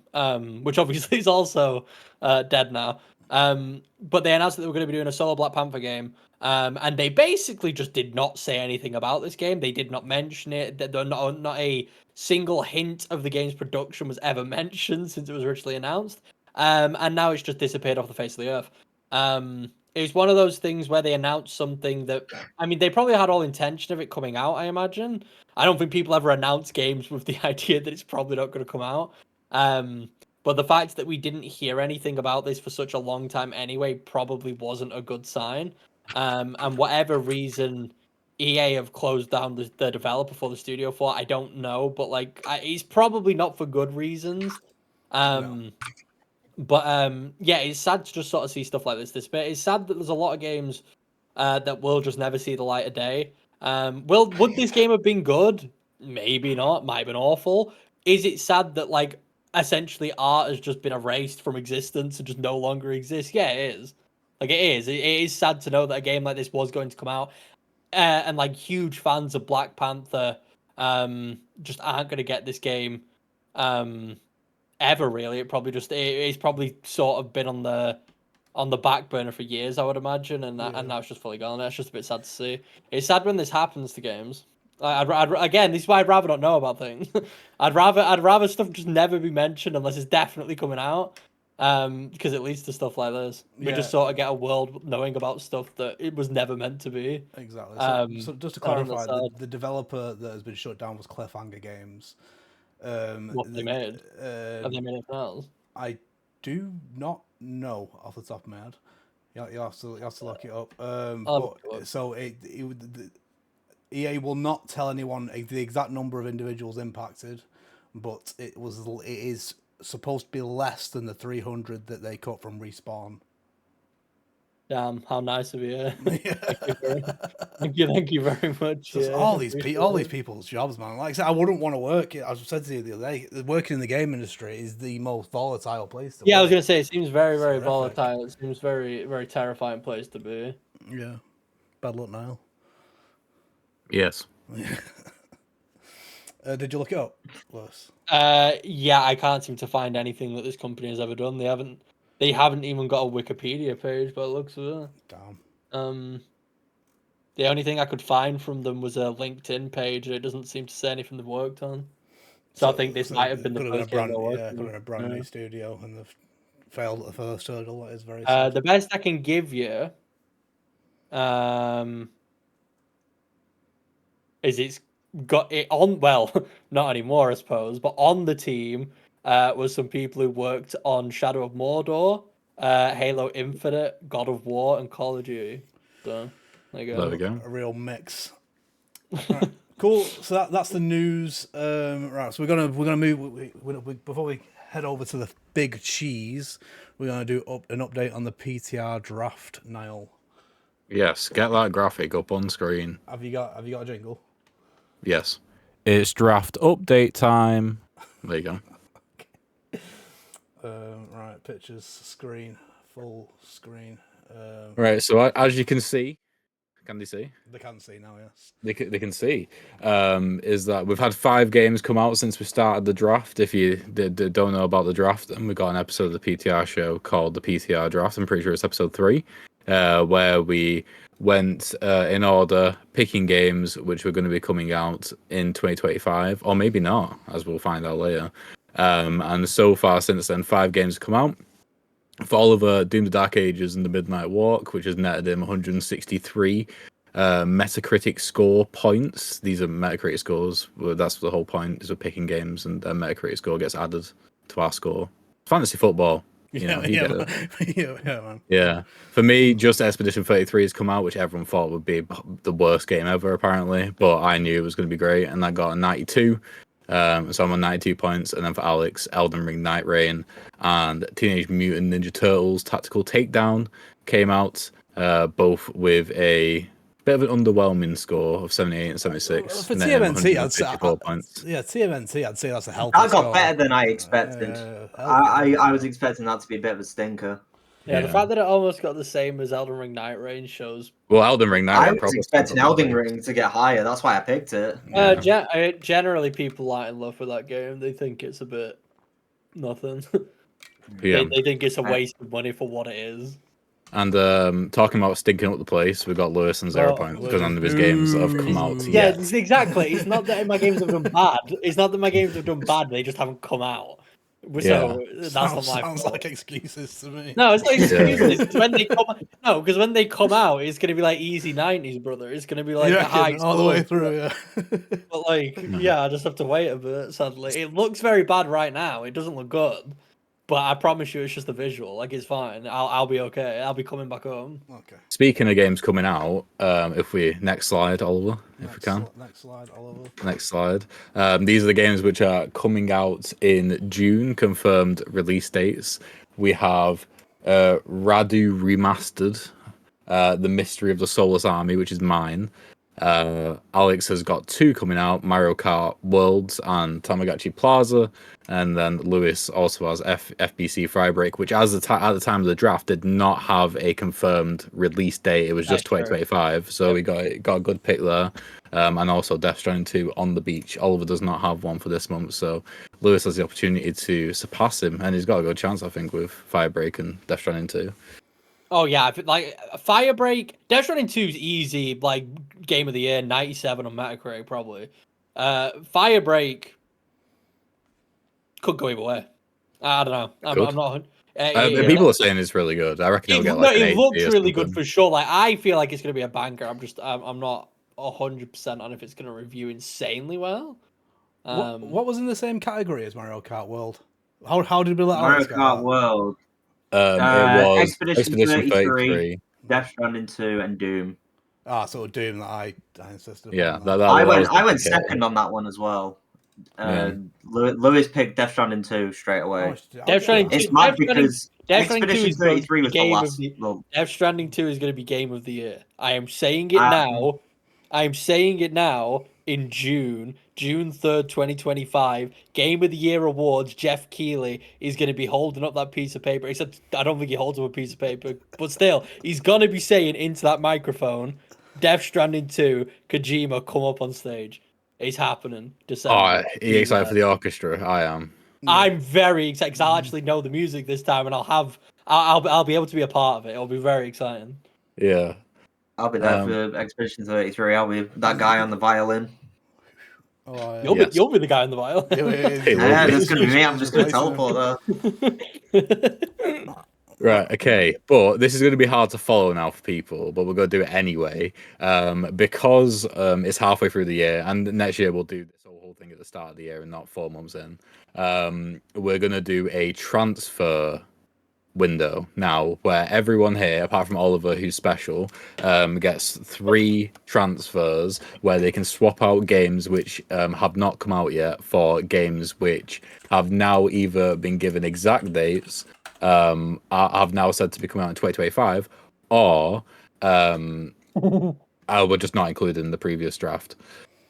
which obviously is also dead now. But they announced that they were going to be doing a solo Black Panther game, and they basically just did not say anything about this game. They did not mention it. Not a single hint of the game's production was ever mentioned since it was originally announced. And now it's just disappeared off the face of the earth. It's one of those things where they announced something that, I mean, they probably had all intention of it coming out, I imagine. I don't think people ever announce games with the idea that it's probably not going to come out. But the fact that we didn't hear anything about this for such a long time anyway probably wasn't a good sign. And whatever reason EA have closed down the developer for the studio for, I don't know. But like, it's probably not for good reasons. No. But yeah, it's sad to just sort of see stuff like this bit. It's sad that there's a lot of games that will just never see the light of day. Would this game have been good? Maybe not. Might have been awful. Is it sad that like essentially art has just been erased from existence and just no longer exists? Yeah, it is. Like it is. It is sad to know that a game like this was going to come out, and like huge fans of Black Panther just aren't going to get this game. Ever really. It's probably sort of been on the back burner for years, I would imagine, and now it's just fully gone. That's just a bit sad to see. It's sad when this happens to games. Again, this is why I'd rather not know about things. I'd rather stuff just never be mentioned unless it's definitely coming out, because it leads to stuff like this. We just sort of get a world knowing about stuff that it was never meant to be. Exactly. So just to I think clarify, that's the developer that has been shut down was Cliffhanger Games. What they made. Have they made anything else? I do not know off the top of my head. You have to look it up. EA will not tell anyone the exact number of individuals impacted, but it is supposed to be less than the 300 that they cut from Respawn. Damn, how nice of you. Thank you very much. Just all these people's jobs, man. Like I said, I wouldn't want to work. I said to you the other day, working in the game industry is the most volatile place to work. I was gonna say it seems very, very volatile. It seems very, very terrifying place to be. Yeah. Bad luck, Niall. Yes. Did you look it up, Lewis? Yeah, I can't seem to find anything that this company has ever done. They haven't even got a Wikipedia page, by the looks of it. Damn. The only thing I could find from them was a LinkedIn page, and it doesn't seem to say anything they've worked on. So I think this might have been the first game they worked on. Could have been a brand new studio, and they've failed at the first hurdle. That is very sad. The best I can give you, is it's got it on. Well, not anymore, I suppose, but on the team was some people who worked on Shadow of Mordor, Halo Infinite, God of War, and Call of Duty. So there you go. There we go. A real mix. Right, cool. So that's the news. Right. So we're gonna move before we head over to the big cheese. We're gonna do an update on the PTR draft. Niall, Yes, get that graphic up on screen. have you got a jingle? Yes. It's draft update time. There you go. Right. Pictures, screen, full screen. Right. So as you can see, can they see? They can see now, yes. They can see. Is that we've had 5 games come out since we started the draft. If you don't know about the draft, and we got an episode of the PTR show called the PTR Draft. I'm pretty sure it's episode 3, where we went in order, picking games which were going to be coming out in 2025, or maybe not, as we'll find out later. And so far since then, 5 games have come out. For Oliver, Doom the Dark Ages and the Midnight Walk, which has netted him 163 Metacritic score points. These are Metacritic scores. Well, that's the whole point, is we're picking games, and a Metacritic score gets added to our score. Fantasy football. You know, you get it. Yeah, man. Yeah. For me, just Expedition 33 has come out, which everyone thought would be the worst game ever, apparently. But I knew it was going to be great, and I got a 92. So I'm on 92 points. And then for Alex, Elden Ring Night Rain and Teenage Mutant Ninja Turtles Tactical Takedown came out, both with a bit of an underwhelming score of 78 and 76. For TMNT, I'd say points. Yeah, TMNT, I'd say that's a healthy That got score. better than I expected. I was expecting that to be a bit of a stinker. Yeah, the fact that it almost got the same as Elden Ring Night Rain shows. Well, Elden Ring Night I Rain was expecting Elden Ring to get higher. That's why I picked it. Generally, people aren't in love with that game. They think it's a bit nothing. Yeah. They think it's a waste of money for what it is. And talking about stinking up the place, we got Lewis and 0 points because none of his games have come out Yeah, yet. exactly. It's not that my games have done bad. It's not that my games have done bad. They just haven't come out. So that's not my Sounds fault. like excuses to me. No, it's not excuses. It's when they come. No, because when they come out, it's gonna be like easy 90s, brother. It's gonna be like a high all the way score. through. Yeah. But like, yeah, I just have to wait a bit. Sadly, it looks very bad right now. It doesn't look good, but I promise you, it's just the visual. Like, it's fine. I'll be okay. I'll be coming back home. Okay. Speaking of games coming out, if we next slide, Oliver, if we can. Next slide, Oliver. Next slide. These are the games which are coming out in June, confirmed release dates. We have Radu Remastered, The Mystery of the Soulless Army, which is mine. Alex has got 2 coming out, Mario Kart Worlds and Tamagotchi Plaza. And then Lewis also has FBC Frybreak, which at the time of the draft did not have a confirmed release date. It was just 2025. So we got a good pick there. And also Death Stranding 2 on the beach. Oliver does not have one for this month. So Lewis has the opportunity to surpass him. And he's got a good chance, I think, with Firebreak and Death Stranding 2. Oh yeah, like Firebreak, Death Stranding 2 is easy, like game of the year, 97 on Metacritic probably. Firebreak could go either way. I don't know. I'm not. People are saying it's really good. I reckon it'll get like it looks really good for sure. Like I feel like it's gonna be a banker. I'm not 100% on if it's gonna review insanely well. What was in the same category as Mario Kart World? How did we let Mario Alex get Kart that? World, it was Expedition 33, Death Stranding 2, and Doom. So Doom that I insisted. Yeah, on I went second on that one as well. Lewis picked Death Stranding 2 straight away. Death Stranding 2. It's mad because Expedition 33 was the game last. Death Stranding 2 is going to be game of the year. I am saying it now. I'm saying it now. In June 3rd, 2025, Game of the Year awards. Jeff Keighley is going to be holding up that piece of paper. Except I don't think he holds up a piece of paper, but still, he's going to be saying into that microphone, "Death Stranding 2, Kojima, come up on stage." It's happening. December. Are you excited for the orchestra? I am. I'm very excited because I'll actually know the music this time, and I'll be able to be a part of it. It'll be very exciting. Yeah. I'll be there for Expedition 33. I'll be that guy on the violin. You'll be the guy on the violin. Yeah, that's going to be me. I'm just going to teleport there. Right, okay. But this is going to be hard to follow now for people, but we're going to do it anyway. Because it's halfway through the year, and next year we'll do this whole thing at the start of the year and not 4 months in. We're going to do a transfer window now where everyone here, apart from Oliver, who's special, gets 3 transfers where they can swap out games which have not come out yet for games which have now either been given exact dates, have now said to be coming out in 2025, or were just not included in the previous draft.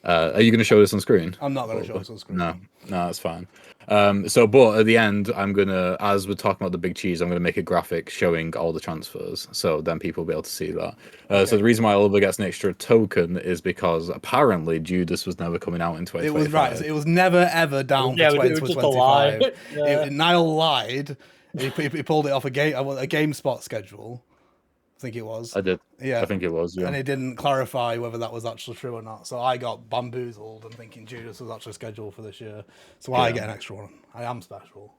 Are you going to show this on screen? I'm not going to show this on screen. No, that's fine. But at the end, I'm gonna, as we're talking about the big cheese, I'm gonna make a graphic showing all the transfers, so then people will be able to see that. So the reason why Oliver gets an extra token is because apparently Judas was never coming out in 2025. It was right. It was never ever down for Yeah, it was just a lie. 2025. Niall lied. He pulled it off a GameSpot schedule. I think it was. I did. Yeah, I think it was. Yeah. And he didn't clarify whether that was actually true or not. So I got bamboozled and thinking Judas was actually scheduled for this year. So I get an extra one. I am special.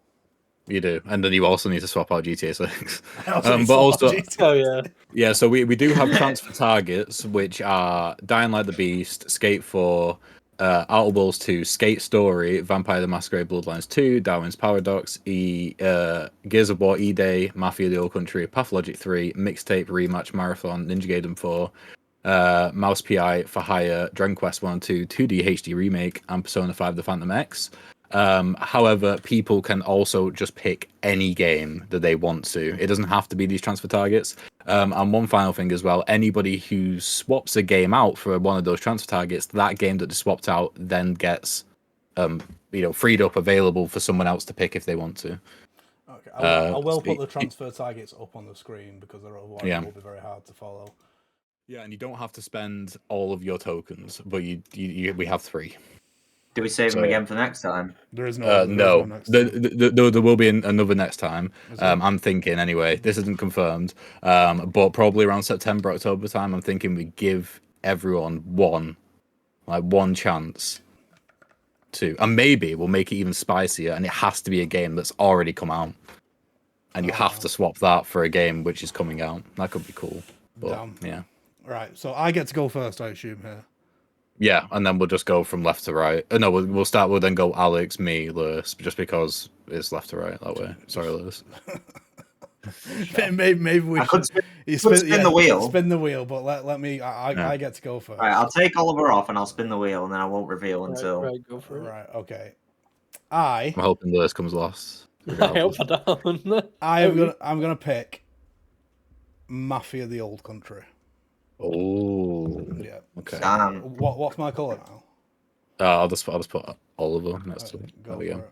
You do, and then you also need to swap out GTA 6. But also, Oh yeah. Yeah, so we do have transfer targets, which are Dying Like the Beast, Skate 4, Outer Worlds 2, Skate Story, Vampire the Masquerade Bloodlines 2, Darwin's Paradox, Gears of War E-Day, Mafia the Old Country, Pathologic 3, Mixtape Rematch Marathon, Ninja Gaiden 4, Mouse PI for Hire, Dragon Quest 1 and 2, 2D HD Remake, and Persona 5 The Phantom X. However, people can also just pick any game that they want to. It doesn't have to be these transfer targets. And one final thing as well, anybody who swaps a game out for one of those transfer targets, that game that they swapped out then gets freed up, available for someone else to pick if they want to. Okay, I will put the transfer targets up on the screen because otherwise it will be very hard to follow. Yeah, and you don't have to spend all of your tokens, but we have 3. Do we save them again for next time? There is no. No. Next time. There will be another next time. I'm thinking anyway. This isn't confirmed. But probably around September, October time. I'm thinking we give everyone one chance to, and maybe we'll make it even spicier. And it has to be a game that's already come out, and you have to swap that for a game which is coming out. That could be cool. But yeah. Right. So I get to go first, I assume here. Yeah, and then we'll just go from left to right. No, we'll start. We'll then go Alex, me, Lewis, just because it's left to right that way. Sorry, Lewis. Maybe we should spin the wheel. Spin the wheel, but let me. I get to go first. Right, I'll take Oliver off and I'll spin the wheel, and then I won't reveal until. Right, go for it. Right. Okay. I'm hoping Lewis comes last. I hope I don't. I'm gonna pick Mafia the Old Country. Oh. Yeah. Okay. What's my colour now? I'll just put Oliver next to it. There we go.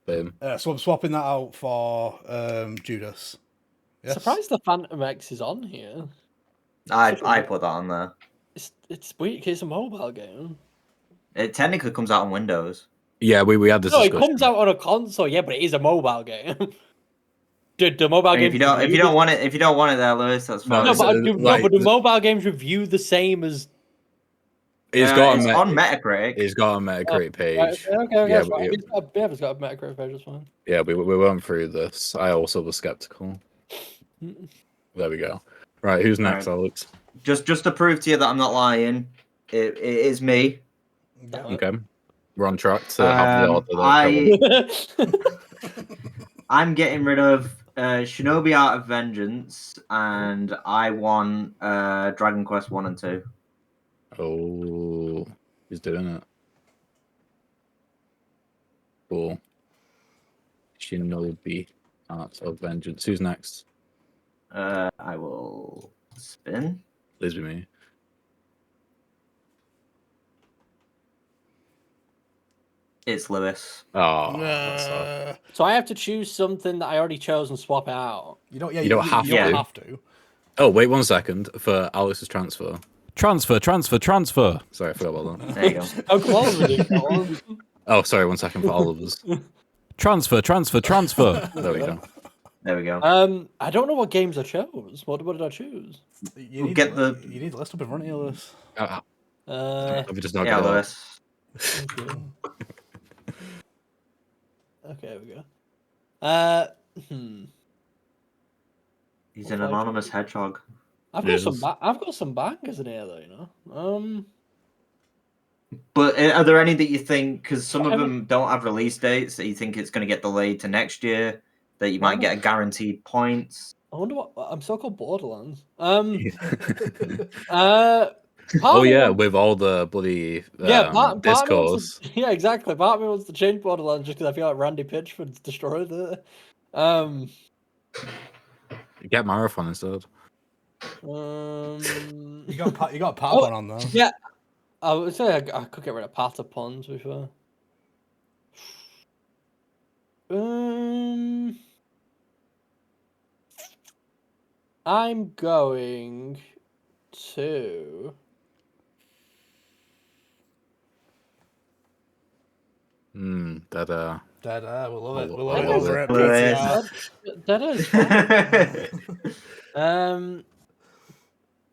Boom. So I'm swapping that out for Judas. Yes? Surprised the Phantom X is on here. I put that on there. It's weird 'cause it's a mobile game. It technically comes out on Windows. Yeah, we had this. No, discussion. it comes out on a console. Yeah, but it is a mobile game. The mobile game. If you don't want it there, Lewis, that's fine. No, but the mobile games review the same as. It's got on Metacritic. It's got a Metacritic page. Okay. Yeah, it's got a Metacritic page. That's fine. Yeah, we went through this. I also was skeptical. There we go. Right, who's next, Alex? Just to prove to you that I'm not lying, it is me. Yeah. Okay, we're on track to have the order. I'm getting rid of Shinobi Art of Vengeance, and I want Dragon Quest 1 and 2. Oh, he's doing it. Cool. Shinobi Art of Vengeance. Who's next? I will spin. Please be me. It's Lewis. Oh, so I have to choose something that I already chose and swap it out. You don't have to. Oh, wait 1 second for Alex's transfer. Transfer. Sorry, I forgot about that. There you go. Oh, come on, Oh, sorry, 1 second for Oliver's. Transfer. There we go. There we go. I don't know what games I chose. What did I choose? You need the list up in front of you, Lewis. Have we just not Yeah, got Lewis. Okay, there we go. He's an anonymous hedgehog. I've got some bangers in here, though. You know. But are there any that you think, because some of them don't have release dates, that you think it's going to get delayed to next year, that you might get a guaranteed points? I wonder what I'm so called Borderlands. Oh yeah, with all the bloody discourse. Yeah, exactly. Part of me wants to change Borderlands just because I feel like Randy Pitchford's destroyed it. Get Marathon instead. You got Padawan on though. Yeah. I would say I could get rid of Patapon, to be fair. I'm going to. That Dead air. We love it. We I love it love over it. at Lewis. PTR. That is fine.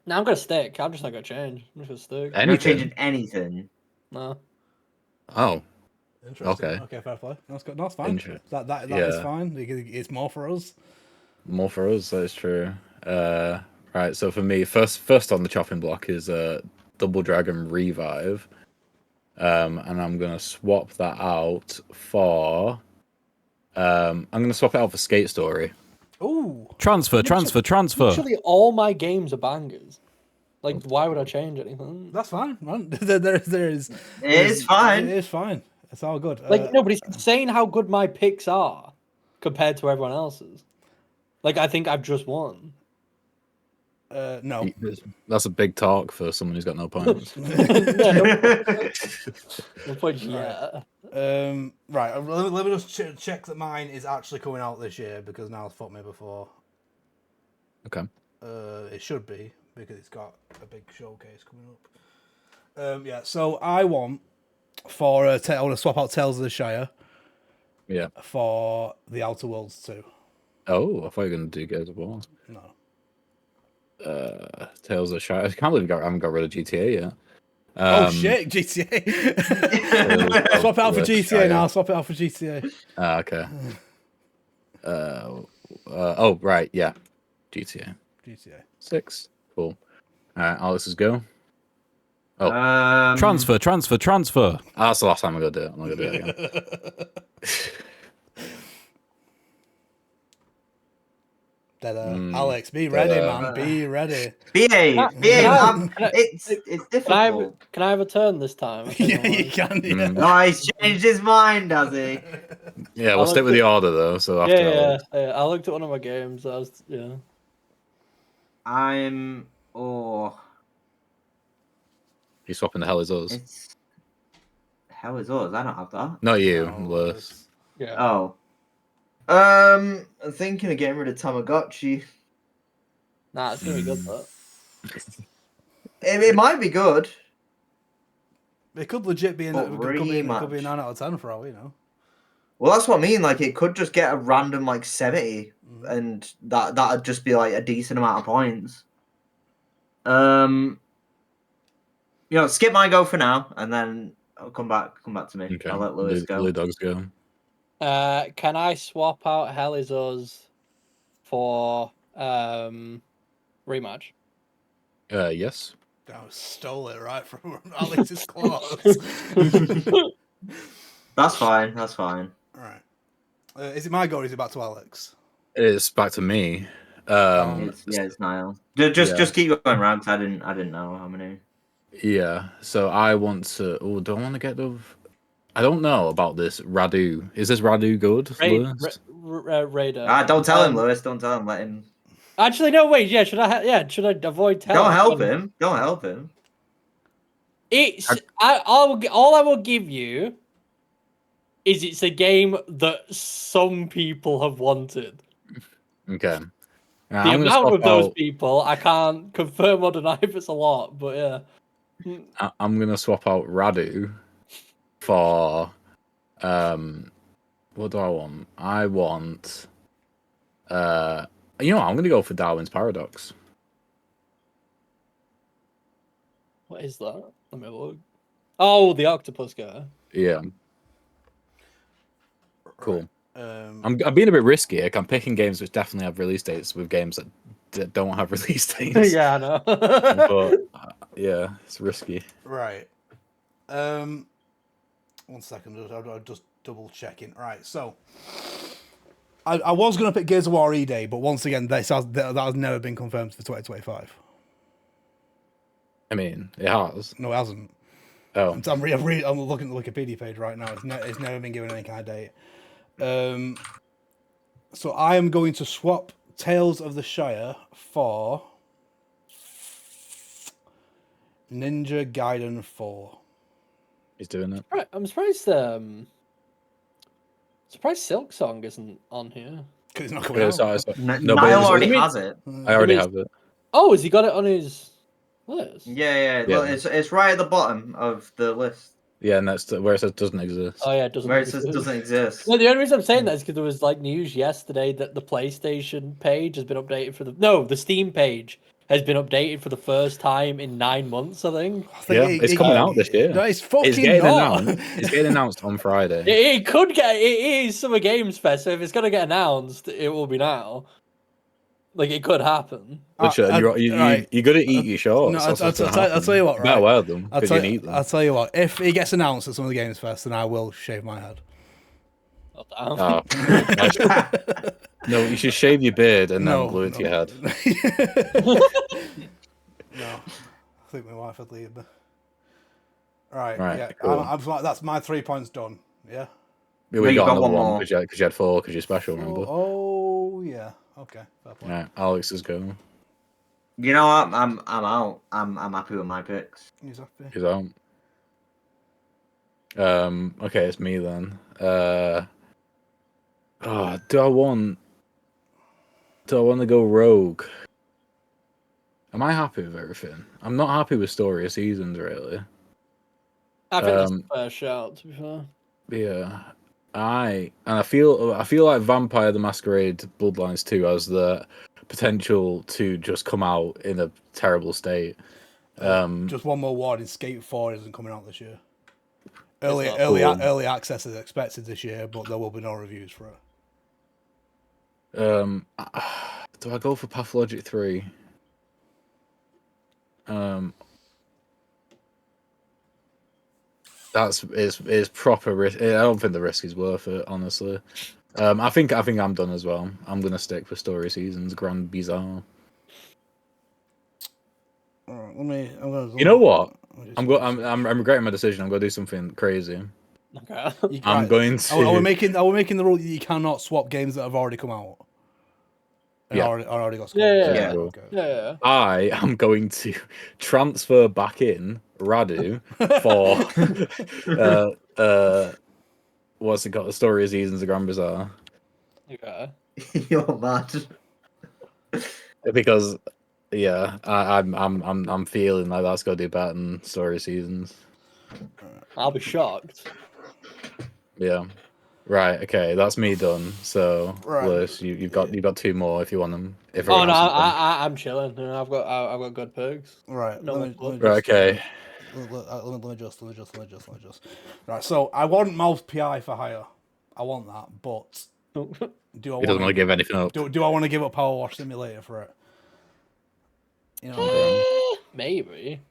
Now I'm gonna stick. I'm just not gonna change. I'm just gonna stick. Not anything. changing anything. No. Oh, Interesting. Okay. Okay, fair play. That's good. No, that's fine. Inter- That is yeah. fine. It's more for us. more for us. That is true. Right. So for me, first on the chopping block is Double Dragon Revive, and I'm gonna swap that out for. I'm gonna swap it out for Skate Story. Ooh. Transfer. Literally all my games are bangers. Like, why would I change anything? That's fine, man. there is. It's fine. It is fine. It's all good. Like, no, but it's insane how good my picks are compared to everyone else's. Like, I think I've just won. No. That's a big talk for someone who's got no points. No point yet. Right. Let me just check that mine is actually coming out this year because now it's fucked me before. Okay. It should be because it's got a big showcase coming up. Yeah. So I want for I want to swap out Tales of the Shire. Yeah. For the Outer Worlds 2. Oh, I thought you were gonna do Gears of War. No. Tales of the Shire. I can't believe I haven't got rid of GTA yet. Oh shit, GTA. Swap it out for GTA now. Swap it out for GTA. Okay. Oh right, yeah. GTA. GTA. 6. Cool. Alright, Alex's go. Transfer. Oh, that's the last time I'm gonna do it. I'm not gonna do it again. Alex, be ready, man. Be ready. Behave. It's difficult. Can I have a turn this time? I Yeah, you can. Yeah. No, he's changed his mind, has he? Yeah, we'll stick with the order though. So after Alex. I looked at one of my games. I'm. He's swapping the Hell Is Us. It's. Hell is us. I don't have that. Not you, No, Lewis. Yeah. Oh. I'm thinking of getting rid of Tamagotchi. Nah, it's gonna be good though. It might be good. It could legit be But it could be a 9 rematch. out of 10 for all we know. Well, that's what I mean. Like, it could just get a random 70, and that'd just be like a decent amount of points. Skip my go for now, and then I'll come back to me. Okay. I'll let Lewis go. Blue Dogs go. Can I swap out Hell Is Us for rematch? Yes. I stole it right from Alex's claws. That's fine. That's fine. Right. Is it my go or is it back to Alex? It's back to me. It's Niall. Just keep going round. 'Cause I didn't know how many. Yeah. So I want to. Oh, do I want to get the? I don't know about this Radu. Is this Radu good? Lewis? Raider. Don't tell him, Lewis. Don't tell him. Let him. Actually, no. Wait. Yeah. Should I avoid telling? Don't help him. Don't help him. All I will give you is it's a game that some people have wanted. Okay. The amount of those people, I can't confirm or deny if it's a lot, but yeah. I'm gonna swap out Radu for what do I want? I want I'm gonna go for Darwin's Paradox. What is that? Let me look. Oh, the octopus guy. Yeah. Cool. Right. I'm being a bit risky. I'm picking games which definitely have release dates with games that don't have release dates. Yeah, I know. But yeah, it's risky. Right. 1 second. I'm just double checking. Right. So I was going to pick Gears of War E-Day, but once again, that has never been confirmed for 2025. I mean, it has. No, it hasn't. Oh. I'm looking at the Wikipedia page right now. It's never been given any kind of date. So I am going to swap Tales of the Shire for Ninja Gaiden 4. He's doing it. Right, I'm surprised. Surprised Silk Song isn't on here. Because it's not coming out. No, but Niall it's- already I mean- has it. I already mean, have it. Oh, has he got it on his list? Yeah. Yeah. Look, it's right at the bottom of the list Yeah, and that's where it says doesn't exist. Oh yeah, it doesn't. where it says doesn't exist. No, the only reason I'm saying that is because there was like news yesterday that the PlayStation page has been updated for the Steam page has been updated for the first time in 9 months. I think. Yeah, it's coming out this year. No, it's fucking It's getting not. announced. It's getting announced on Friday. It could get. It is Summer Games Fest, so if it's gonna get announced, it will be now. Like it could happen. Literally, you're gonna eat your shorts. No, That's I'll what's gonna happen. tell you what, You better right? wear them I'll because tell, you need them. I'll tell you what. If it gets announced at some of the Games Fest, then I will shave my head. Oh, damn. Oh. No, you should shave your beard and then glue it to your head. No, I think my wife would leave me. Right, Right, yeah. cool. That's my 3 points done. Yeah. We you got got another one one more. because you had 4 because you're special, remember? Oh yeah. Okay. Fair play. Right, Alex is going. You know what? I'm out. I'm happy with my picks. He's happy. He's out. Okay, it's me then. Do I want to go rogue? Am I happy with everything? I'm not happy with Story of Seasons, really. I think that's a fair shout. To be fair. Yeah, I feel like Vampire the Masquerade Bloodlines 2 has the potential to just come out in a terrible state. Just one more warning: Skate 4 isn't coming out this year. not Early access is expected this year, but there will be no reviews for it. Do I go for Pathologic 3? It's proper risk. I don't think the risk is worth it, honestly. I think I'm done as well. I'm gonna stick with Story Seasons Grand Bizarre. Alright, You know what? I'm regretting my decision. I'm gonna do something crazy. Okay. I'm going to. Are we making the rule that you cannot swap games that have already come out? And Yeah. already got Yeah. Yeah. Okay. Yeah. I am going to transfer back in Radu for what's it called? The Story of Seasons, the Grand Bazaar. Okay. You're mad. Because yeah, I'm feeling like that's gonna do better than Story of Seasons. I'll be shocked. Yeah. Right, okay, that's me done. So Right. Lewis, you've got 2 more if you want them. If Oh everyone no, else is done. I'm chilling. I've got good perks. Right. No, let me what- just, Right, okay. Let me just. Right. So I want Mouse PI for hire. I want that, but do I He doesn't want to give anything up. do I want to give up Power Wash Simulator for it? You know what I mean? Maybe.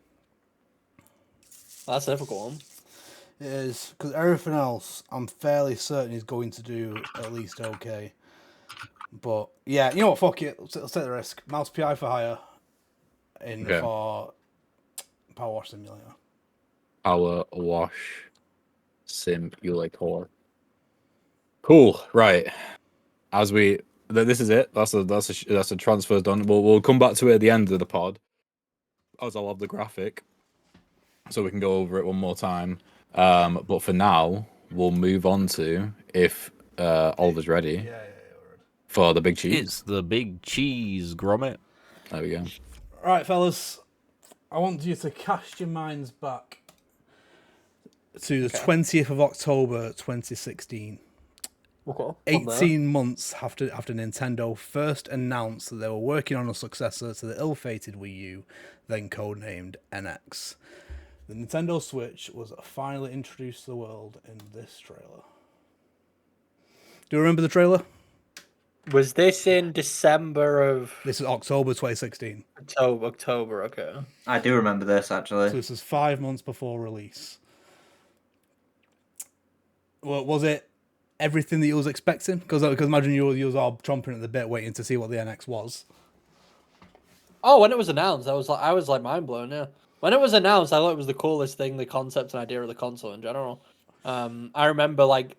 That's a difficult one. It is, because everything else I'm fairly certain is going to do at least okay. But yeah, you know what? Fuck it. Let's take the risk. Mouse PI for hire for Power Wash Simulator. Power Wash Simulator. Cool. Right. This is it. That's a transfer done. We'll come back to it at the end of the pod, as I'll have the graphic, so we can go over it one more time. But for now, we'll move on to if Oliver's ready. Yeah. For the big cheese. It's the big cheese, Gromit. There we go. Right, fellas. I want you to cast your minds back to the 20th of October 2016. Okay. 18 months after Nintendo first announced that they were working on a successor to the ill-fated Wii U, then codenamed NX. The Nintendo Switch was finally introduced to the world in this trailer. Do you remember the trailer? Was this in December of This is October 2016. October? Okay. I do remember this So actually. this is 5 months before release. Well, was it everything that you was expecting? Because imagine you was all chomping at the bit waiting to see what the NX was. Oh, when it was announced, I was like mind blown. Yeah. When it was announced, I thought it was the coolest thing, the concept and idea of the console in general. I remember like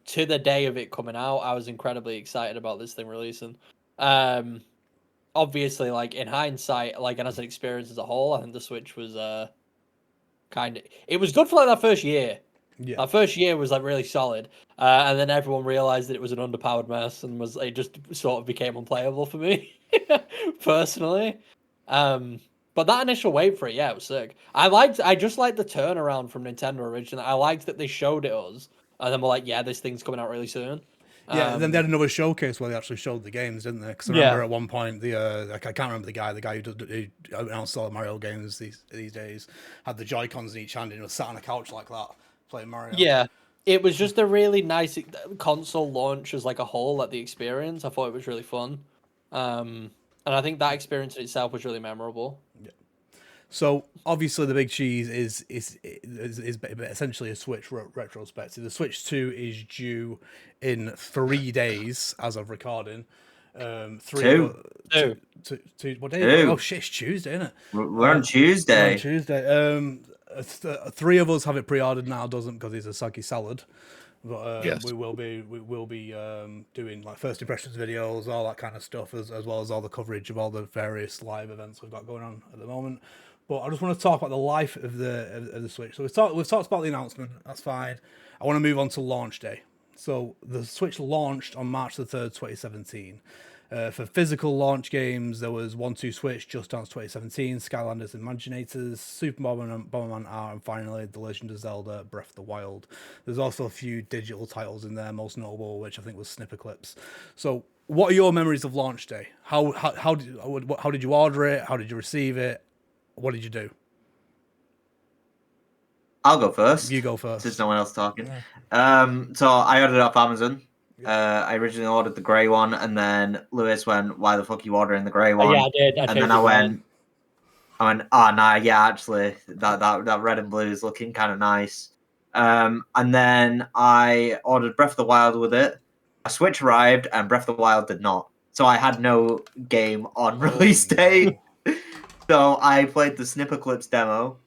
to the day of it coming out, I was incredibly excited about this thing releasing. obviously, like in hindsight, like and as an experience as a whole, I think the Switch was it was good for like that first year. Yeah. That first year was like really solid, and then everyone realized that it was an underpowered mess, and it just sort of became unplayable for me personally. But that initial wave for it, yeah, it was sick. I just liked the turnaround from Nintendo originally. I liked that they showed it us, and then we're like, yeah, this thing's coming out really soon. Yeah, then they had another showcase where they actually showed the games, didn't they? Because I remember at one point I can't remember the guy who announced all the Mario games these days, had the Joy-Cons in each hand and was sat on a couch like that playing Mario. Yeah, it was just a really nice console launch as like a whole, like the experience. I thought it was really fun, and I think that experience in itself was really memorable. Yeah. So obviously the big cheese is essentially a Switch retrospective. The Switch 2 is due in 3 days as of recording. Two. What day? Two. Oh shit, it's Tuesday, isn't it? We're on Tuesday. We're on Tuesday. 3 of us have it pre-ordered now. Doesn't because he's a soggy salad. But Yes. we will be doing like first impressions videos, all that kind of stuff, as well as all the coverage of all the various live events we've got going on at the moment. But I just want to talk about the life of the Switch. So we've talked about the announcement. That's fine. I want to move on to launch day. So the Switch launched on March the 3rd, 2017. For physical launch games, there was 1-2 Switch, Just Dance 2017, Skylanders Imaginators, Super Bomberman R, and finally The Legend of Zelda Breath of the Wild. There's also a few digital titles in there, most notable which I think was Snipper Clips. So what are your memories of launch day? How did you order it? How did you receive it? What did you do? I'll go first. You go first. Since no one else talking. So I ordered it off Amazon. I originally ordered the grey one, and then Lewis went, "Why the fuck are you ordering the grey one?" Yeah, I did. And then I went, "Oh nah, yeah, actually, that red and blue is looking kind of nice." And then I ordered Breath of the Wild with it. A Switch arrived, and Breath of the Wild did not. So I had no game on release day. So I played the Snipper Clips demo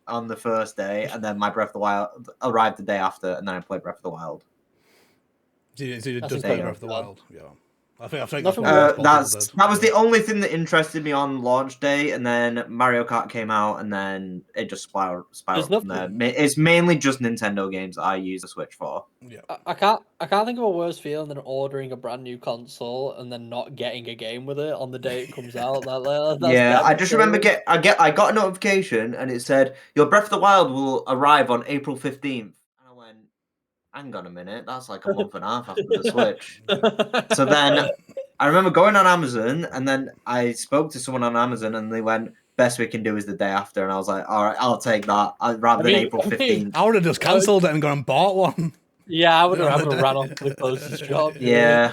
on the first day, and then my Breath of the Wild arrived the day after, and then I played Breath of the Wild. So you just That's play incredible. Breath of the Wild, yeah. I think Nothing that's what wrong. most people did. That was the only thing that interested me on launch day, and then Mario Kart came out, and then it just spiraled There's from there. It's mainly just Nintendo games that I use the Switch for. Yeah. I can't think of a worse feeling than ordering a brand new console and then not getting a game with it on the day it comes out. That's I just remember devastating. I got a notification and it said your Breath of the Wild will arrive on April 15th. And I went, hang on a minute, that's like a month and a half after the Switch. So then I remember going on Amazon, and then I spoke to someone on Amazon, and they went, "Best we can do is the day after." And I was like, "All right, I'll take that rather than April 15th." I would have just cancelled it and gone and bought one. Yeah, I would have ran off to the closest shop. Yeah.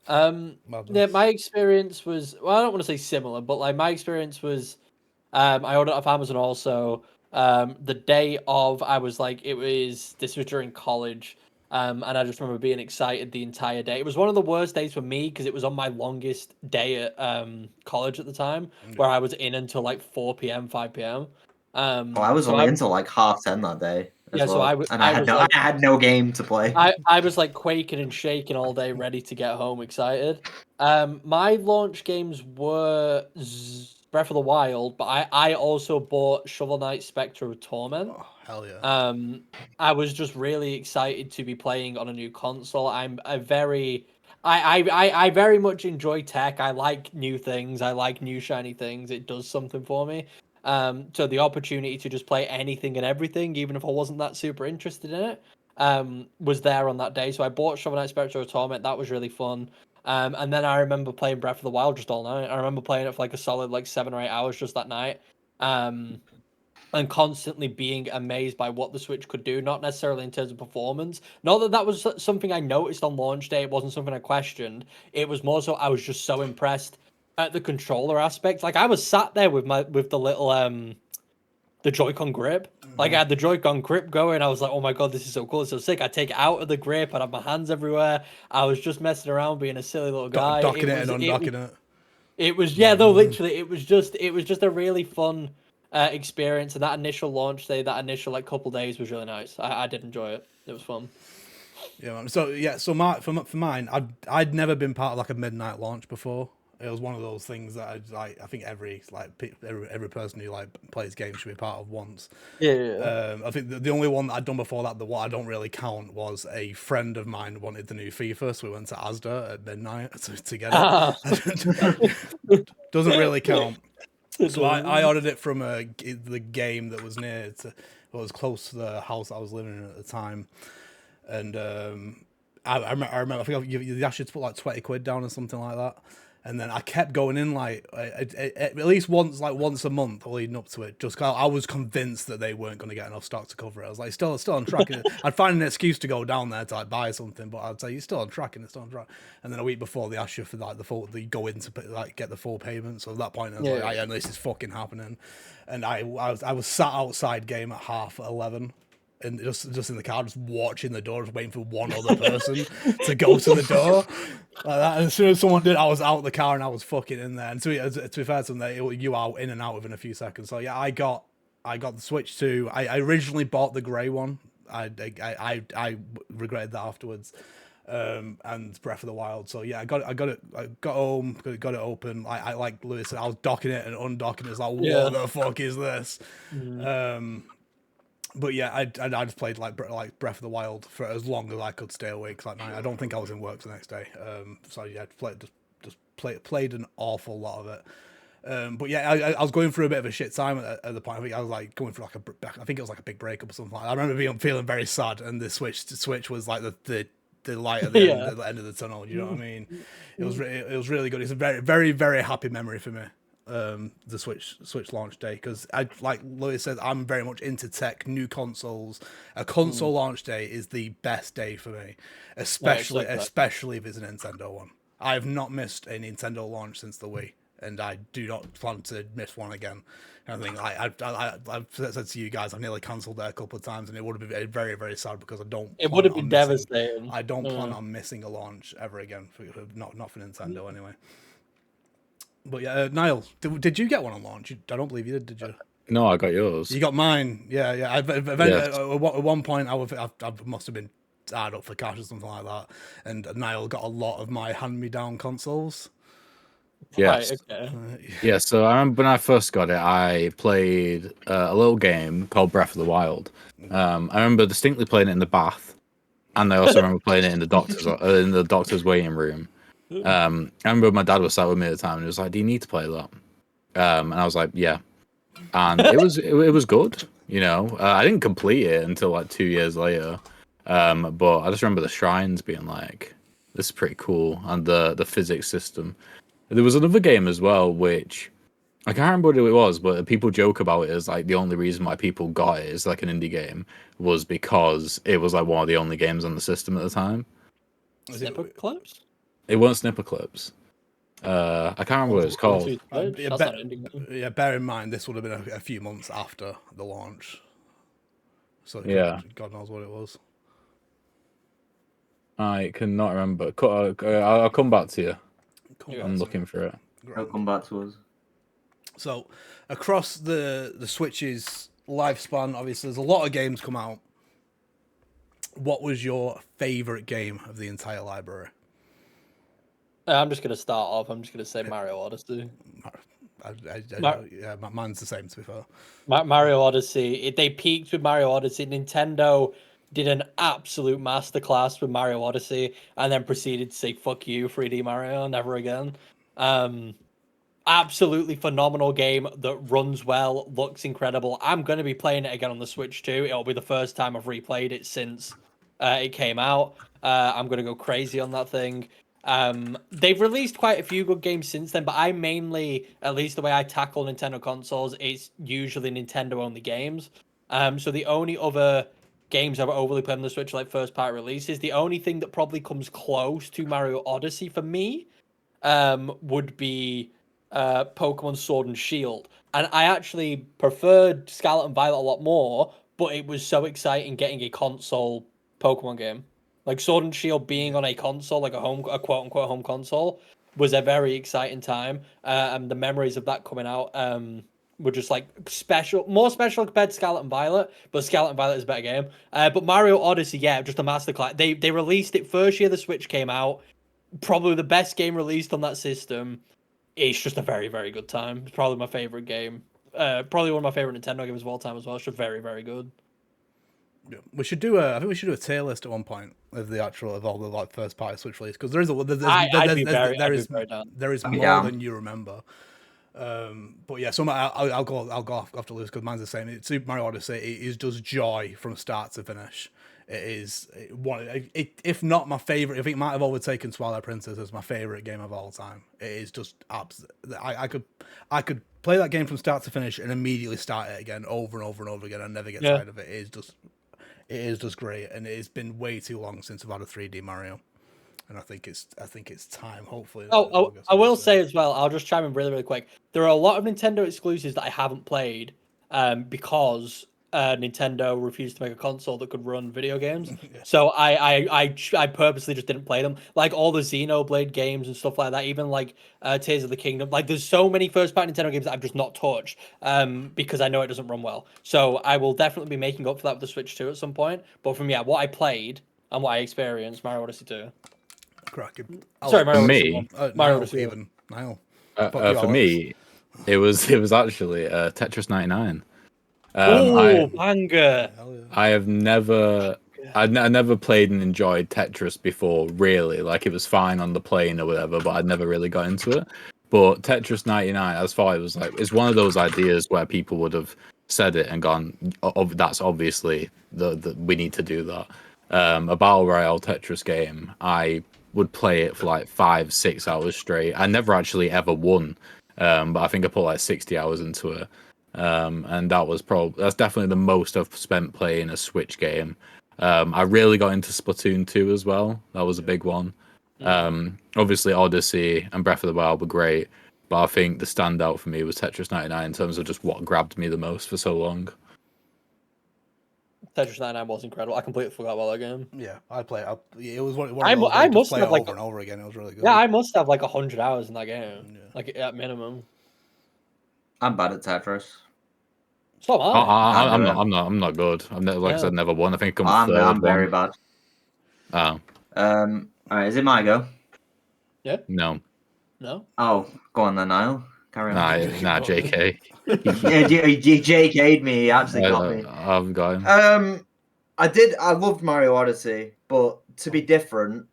Yeah, my experience was, well, I don't want to say similar, but like my experience was, I ordered it off Amazon also. The day of, this was during college, and I just remember being excited the entire day. It was one of the worst days for me because it was on my longest day at college at the time, where I was in until like 4 p.m., 5 p.m. I was only until like 10:30 that day. Yeah, so I had no game to play. I was like quaking and shaking all day, ready to get home, excited. My launch games were Breath of the Wild, but I also bought Shovel Knight Spectre of Torment. Oh, hell yeah. I was just really excited to be playing on a new console. I very much enjoy tech. I like new things. I like new shiny things. It does something for me. So the opportunity to just play anything and everything, even if I wasn't that super interested in it, was there on that day. So I bought Shovel Knight Spectre of Torment. That was really fun. And then I remember playing Breath of the Wild just all night. I remember playing it for like a solid 7 or 8 hours just that night. And constantly being amazed by what the Switch could do, not necessarily in terms of performance. Not that was something I noticed on launch day. It wasn't something I questioned. It was more so I was just so impressed at the controller aspect. Like I was sat there with the little the Joy-Con grip. Like I had the Joy-Con grip going. I was like, oh my god, this is so cool, it's so sick. I take it out of the grip. I'd have my hands everywhere. I was just messing around, being a silly little guy. Docking it and undocking it. It was literally. It was just a really fun experience. And that initial launch day, that initial couple days was really nice. I did enjoy it. It was fun. Yeah, man. So for mine, I'd never been part of a midnight launch before. It was one of those things that I think every person who like plays games should be part of once. Yeah. I think the only one that I'd done before that, the what I don't really count, was a friend of mine wanted the new FIFA, so we went to Asda at midnight to get it. Doesn't really count. So I ordered it from the game that was was close to the house I was living in at the time, and I remember I think you actually had to put like 20 quid down or something like that. And then I kept going in like at least once a month leading up to it, just 'cause I was convinced that they weren't going to get enough stock to cover it. I was like, still on track. I'd find an excuse to go down there to like buy something, but I'd say you're still on track, and it's still on track. And then a week before, they ask you for like you go in to like get the full payment. So at that point, I was like, yeah, this is fucking happening. And I was sat outside game at 11:30. And just in the car, just watching the door, just waiting for one other person to go to the door, like that. And as soon as someone did, I was out the car and I was fucking in there. And to be fair to them, you are in and out within a few seconds. So yeah, I got the Switch 2. I originally bought the grey one. I regretted that afterwards. And Breath of the Wild. So yeah, I got home, got it open. I like Lewis said, I was docking it and undocking it. It's like, what the fuck is this? But yeah, I just played like Breath of the Wild for as long as I could stay awake that night. I don't think I was in work the next day. So yeah, played an awful lot of it. But yeah, I was going through a bit of a shit time at the point. I think I was like going through I think it was like a big breakup or something like that. I remember feeling very sad, and the Switch was like the light at the end of the tunnel. You know what I mean? It was really good. It's a very, very, very happy memory for me. The Switch launch day, because I, like Louis said, I'm very much into tech, new consoles. A console launch day is the best day for me, especially if it's a Nintendo one. I have not missed a Nintendo launch since the Wii, and I do not plan to miss one again. I think I've said to you guys, I've nearly cancelled it a couple of times, and it would have been very, very sad because I don't. It would have been devastating. I don't plan on missing a launch ever again. Not for Nintendo anyway. But yeah, Niall, did you get one on launch? I don't believe you did you? No, I got yours. You got mine. Yeah. At one point, I must have been hard up for cash or something like that, and Niall got a lot of my hand-me-down consoles. Yes. Right, okay. Yeah, so I remember when I first got it, I played a little game called Breath of the Wild. I remember distinctly playing it in the bath, and I also remember playing it in the doctor's waiting room. I remember my dad was sat with me at the time, and he was like, "Do you need to play that?" And I was like, "Yeah." And it was good. You know, I didn't complete it until like 2 years later. But I just remember the shrines being like, "This is pretty cool," and the physics system. There was another game as well, which I can't remember what it was, but people joke about it as like the only reason why people got it is like an indie game was because it was like one of the only games on the system at the time. Snipper clips? It weren't Snipper Clips. I can't remember what it's called. Bear in mind, this would have been a few months after the launch. So God knows what it was. I cannot remember. I'll come back to you. I'm looking for it. It'll come back to us. So, across the Switch's lifespan, obviously, there's a lot of games come out. What was your favourite game of the entire library? I'm just going to start off. I'm just going to say Mario Odyssey. Mine's the same, to be fair. Mario Odyssey. They peaked with Mario Odyssey. Nintendo did an absolute masterclass with Mario Odyssey, and then proceeded to say, "Fuck you, 3D Mario, never again." Absolutely phenomenal game that runs well, looks incredible. I'm going to be playing it again on the Switch too. It'll be the first time I've replayed it since it came out. I'm going to go crazy on that thing. They've released quite a few good games since then, but I mainly, at least the way I tackle Nintendo consoles, it's usually Nintendo-only games. So the only other games I've overly played on the Switch, like first-party releases, the only thing that probably comes close to Mario Odyssey for me would be Pokemon Sword and Shield. And I actually preferred Scarlet and Violet a lot more, but it was so exciting getting a console Pokemon game. Like Sword and Shield being on a console, like a quote-unquote home console, was a very exciting time. And the memories of that coming out were just like more special compared to Scarlet and Violet, but Scarlet and Violet is a better game. But Mario Odyssey, yeah, just a masterclass. They released it first year the Switch came out. Probably the best game released on that system. it's just a very, very good time. It's probably my favorite game. Probably one of my favorite Nintendo games of all time as well. It's just very, very good. Yeah. We should do a. I think we should do a tier list at one point of all the like first party Switch release, because there is very down. there is more down. than you remember. But yeah, so I'll go off after Lewis because mine's the same. Super Mario Odyssey it is just joy from start to finish. It is one, if not my favorite. I think it might have overtaken Twilight Princess as my favorite game of all time. It is just I could play that game from start to finish and immediately start it again over and over and over again and never get tired of it. It is just great, and it's been way too long since I've had a 3D Mario. And I think it's time. Hopefully. I will say as well. I'll just chime in really, really quick. There are a lot of Nintendo exclusives that I haven't played, because Nintendo refused to make a console that could run video games. Yeah. So I purposely just didn't play them. Like all the Xenoblade games and stuff like that. Even like Tears of the Kingdom. Like there's so many first-party Nintendo games that I've just not touched, because I know it doesn't run well. So I will definitely be making up for that with the Switch 2 at some point. But from what I played and what I experienced, Mario Odyssey 2. Cracking. Sorry, Mario me, Odyssey 1. Mario Odyssey 1. even Niall. For me, it was actually Tetris 99. Banger! I have never, I never played and enjoyed Tetris before. Really, like it was fine on the plane or whatever, but I'd never really got into it. But Tetris 99, as far as it was like, it's one of those ideas where people would have said it and gone, "Oh, that's obviously the we need to do that." A battle royale Tetris game, I would play it for like 5-6 hours straight. I never actually ever won, but I think I put like 60 hours into it, and that's definitely the most I've spent playing a Switch game. I really got into Splatoon 2 as well. That was a big one. Obviously Odyssey and Breath of the Wild were great, but I think the standout for me was Tetris 99 in terms of just what grabbed me the most for so long. Tetris 99 was incredible. I completely forgot about that game. Yeah, I play it. It was one. I must play have it like over and over again. It was really good. Yeah, I must have like 100 hours in that game, like at minimum. I'm bad at Tetris. So am I. I'm not good. I've never, like I said, never won. I think I'm very bad. Oh. All right, is it my go? Yeah. No. Oh, go on then, Niall. Carry on. Nah, JK. Yeah, you JK'd me. He actually got me. I've got him. I loved Mario Odyssey, but to be different,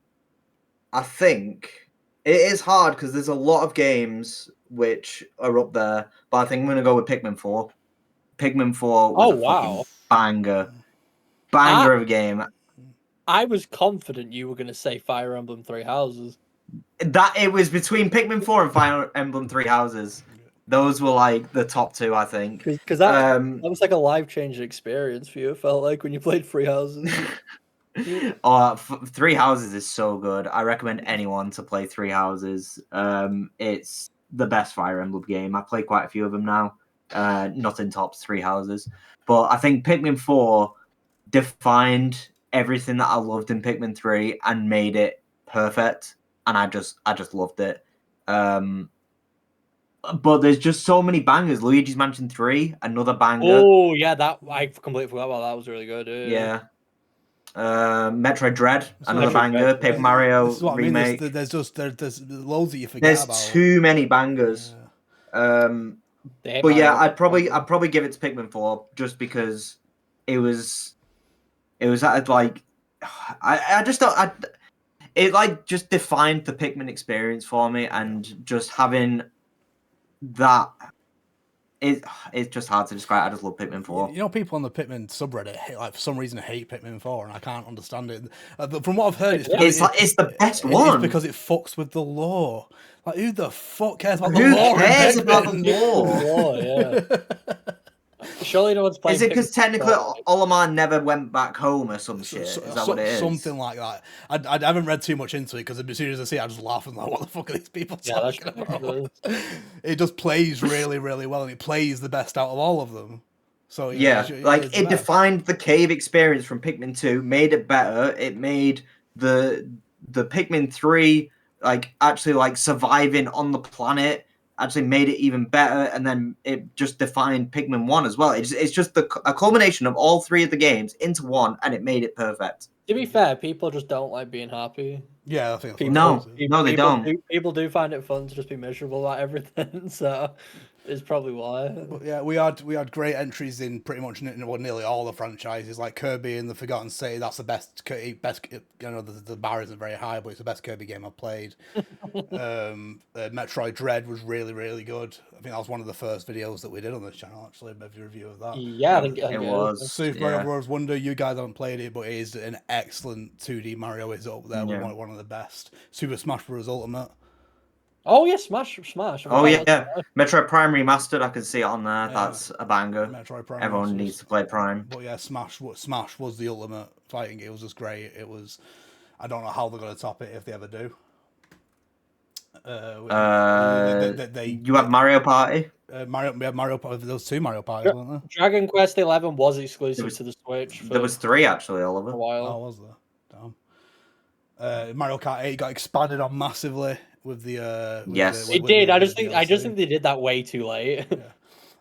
I think it is hard because there's a lot of games which are up there, but I think I'm going to go with Pikmin 4. Pikmin 4 was fucking banger of a game. I was confident you were going to say Fire Emblem Three Houses. That it was between Pikmin 4 and Fire Emblem Three Houses. Those were like the top two, I think. Because that was like a life-changing experience for you. It felt like when you played Three Houses. Three Houses is so good. I recommend anyone to play Three Houses. It's the best Fire Emblem game. I play quite a few of them now. Nothing tops Three Houses, but I think Pikmin 4 defined everything that I loved in Pikmin 3 and made it perfect. And I just loved it. But there's just so many bangers. Luigi's Mansion 3, another banger. Oh yeah, that I completely forgot about. That was really good. Yeah. Metroid Dread, another banger. Paper Mario remake. I mean. There's loads that you forget about. There's too many bangers. But yeah, I'd probably give it to Pikmin 4 just because it was like I just don't. It like just defined the Pikmin experience for me, and just having that, it's just hard to describe. I just love Pikmin 4. You know, people on the Pikmin subreddit for some reason hate Pikmin 4, and I can't understand it. But from what I've heard, it's the best one. It's because it fucks with the lore. Like, who the fuck cares about the lore? Who cares about the lore? Yeah. Surely no one's playing. Is it because technically Olimar never went back home or some shit? Is that what it is? Something like that. I haven't read too much into it because as soon as I see it, I just laugh and like, what the fuck are these people talking about? It just plays really, really well, and it plays the best out of all of them. So yeah, it defined the cave experience from Pikmin 2, made it better. It made the Pikmin 3 actually surviving on the planet. Actually made it even better, and then it just defined Pikmin 1 as well. It's just a culmination of all three of the games into one, and it made it perfect. To be fair, people just don't like being happy. Yeah, I think that's People, No, what it is. no, they don't. People do find it fun to just be miserable at everything, so it's probably why. But yeah, we had great entries in pretty much nearly all the franchises, like Kirby and the Forgotten City. That's the best. You know, the bar isn't very high, but it's the best Kirby game I've played. Metroid Dread was really, really good. I think that was one of the first videos that we did on this channel, actually, maybe a review of that. Yeah, I think It it was. Super Yeah. Mario Bros. Wonder, you guys haven't played it, but it is an excellent 2D Mario. It's up there with Yeah. one of the best. Super Smash Bros. Ultimate. Oh yeah, Smash. Oh yeah, Metroid Prime Remastered. I can see it on there. Yeah. That's a banger. Metroid Prime. Everyone Remastered. needs to play Prime. But yeah, Smash was the ultimate fighting. It was just great. It was. I don't know how they're going to top it if they ever do. You have Mario Party. We had Mario Party. Those two Mario Parties, weren't there? Dragon Quest 11 was exclusive to the Switch for There was 3 actually, a Oliver. Oh, while. was there? Damn. Mario Kart 8 got expanded on massively with the. Yes. It did. I just think they did that way too late.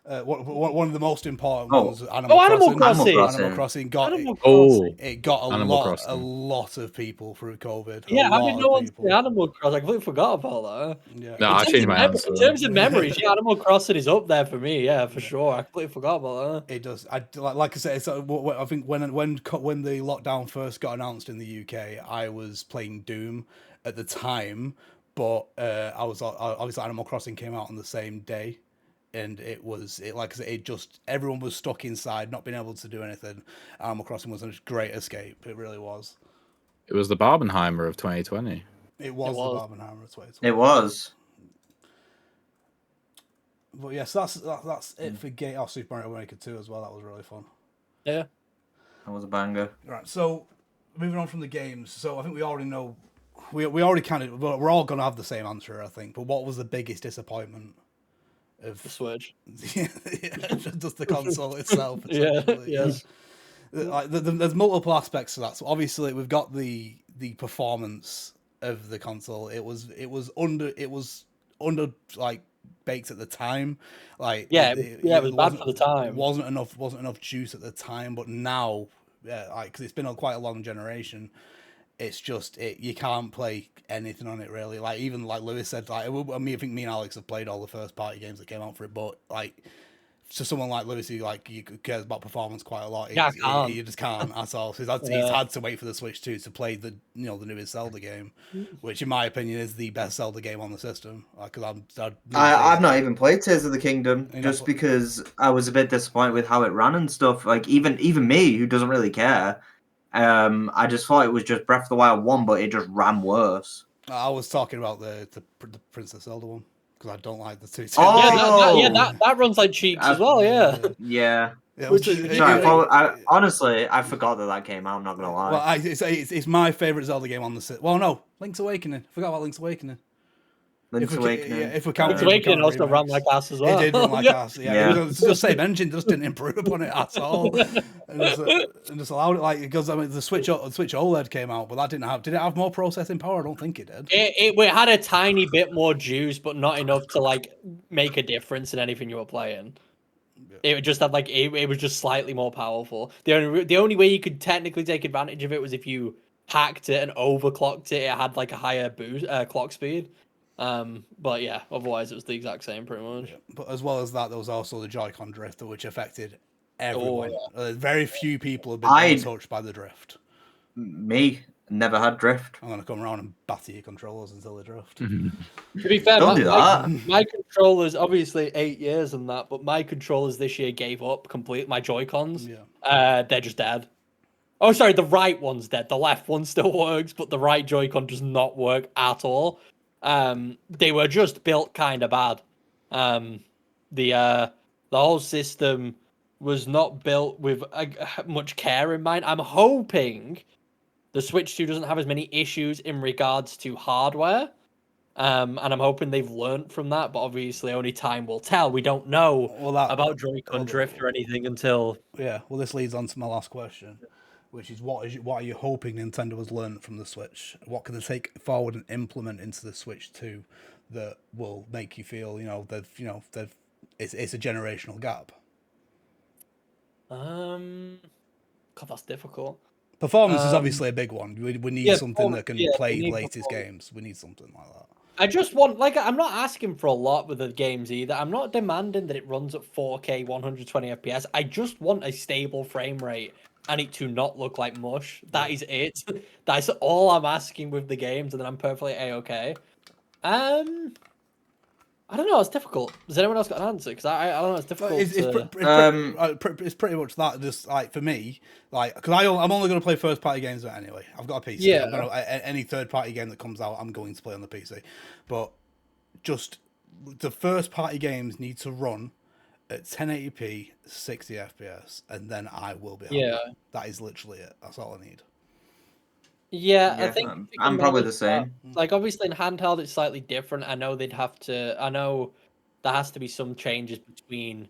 One of the most important Oh. ones. Animal Crossing. Animal Crossing got Animal Oh, Crossing. it got Animal a Crossing. lot of people through COVID. Yeah, a how lot did of no one people. say Animal Crossing? I completely forgot about that. Yeah. No, I changed my answer. In terms of memories, yeah, Animal Crossing is up there for me. Yeah, for sure. I completely forgot about that. It does. Like I said, it's, I think when the lockdown first got announced in the UK, I was playing Doom at the time, but I was obviously Animal Crossing came out on the same day, and it like I said, it just everyone was stuck inside, not being able to do anything. Animal Crossing was a great escape. It really was. It was the Barbenheimer of 2020. It was the Barbenheimer of 2020. It was. But yes, that's it for Super Mario Maker 2 as well. That was really fun. Yeah. That was a banger. Right, so moving on from the games. So I think we already know, we already kind of, we're all going to have the same answer, I think. But what was the biggest disappointment of The Switch? just the console itself? Yeah. essentially. Yes. Like, there's multiple aspects to that. So obviously we've got the performance of the console. It was under like baked at the time. Like it was bad for the time. Wasn't enough juice at the time, but now, like because it's been quite a long generation, it's just you can't play anything on it really. Like even like Lewis said, like I think me and Alex have played all the first party games that came out for it, but like to someone like Lewis who like you cares about performance quite a lot, you just can't at all. So he's had to wait for the Switch 2 to play the the newest Zelda game, which in my opinion is the best Zelda game on the system. Because I've not even played Tears of the Kingdom just because I was a bit disappointed with how it ran and stuff. Like even me who doesn't really care, I just thought it was just Breath of the Wild 1, but it just ran worse. I was talking about the Princess Zelda one. Because I don't like the two. Oh, that runs like cheeks as well. Yeah. Yeah. Sorry, honestly, I forgot that came out. I'm not gonna lie. Well, it's my favorite Zelda game on the. Well, no, Link's Awakening. Forgot about Link's Awakening. Link's Awakening. If we count Link's Awakening also ran like ass as well. It did run like ass. Yeah. It was the same engine, just didn't improve upon it at all, and just allowed it like because I mean the Switch OLED came out, but that didn't have. Did it have more processing power? I don't think it did. It had a tiny bit more juice, but not enough to like make a difference in anything you were playing. It just had like it was just slightly more powerful. The only way you could technically take advantage of it was if you hacked it and overclocked it. It had like a higher boost clock speed. But yeah, otherwise it was the exact same pretty much. Yeah. But as well as that, there was also the Joy-Con drifter, which affected everyone. Very few people have been untouched by the drift. Me never had drift. I'm gonna come around and batter your controllers until they drift. To be fair, Don't do that. My controllers, obviously 8 years and that, but my controllers this year gave up completely. My Joy-Cons, they're just dead. Oh, sorry, the right one's dead. The left one still works, but the right Joy-Con does not work at all. They were just built kind of bad. The whole system was not built with much care in mind. I'm hoping the Switch 2 doesn't have as many issues in regards to hardware. And I'm hoping they've learned from that, but obviously only time will tell. We don't know about Joy-Con drift or anything until... Yeah, well, this leads on to my last question, which is what are you hoping Nintendo has learned from the Switch? What can they take forward and implement into the Switch 2 that will make you feel, it's a generational gap? God, that's difficult. Performance is obviously a big one. We need something that can play we need latest performance. games. We need something like that. I just want, like, I'm not asking for a lot with the games either. I'm not demanding that it runs at 4K 120 FPS. I just want a stable frame rate and it to not look like mush. That is it. That's all I'm asking with the games, and then I'm perfectly A-okay. I don't know. It's difficult. Has anyone else got an answer? Because I don't know. It's difficult. It's pretty much that. Just like for me, like because I'm only going to play first party games anyway. I've got a PC. Yeah. I'm gonna, any third party game that comes out, I'm going to play on the PC. But just the first party games need to run at 1080p, 60 FPS, and then I will be happy. Yeah. That is literally it. That's all I need. Yeah, I think I'm probably the same. Like, obviously, in handheld, it's slightly different. I know there has to be some changes between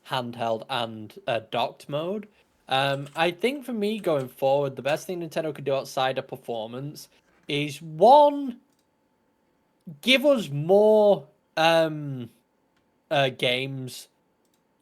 handheld and docked mode. I think for me going forward, the best thing Nintendo could do outside of performance is one, give us more games.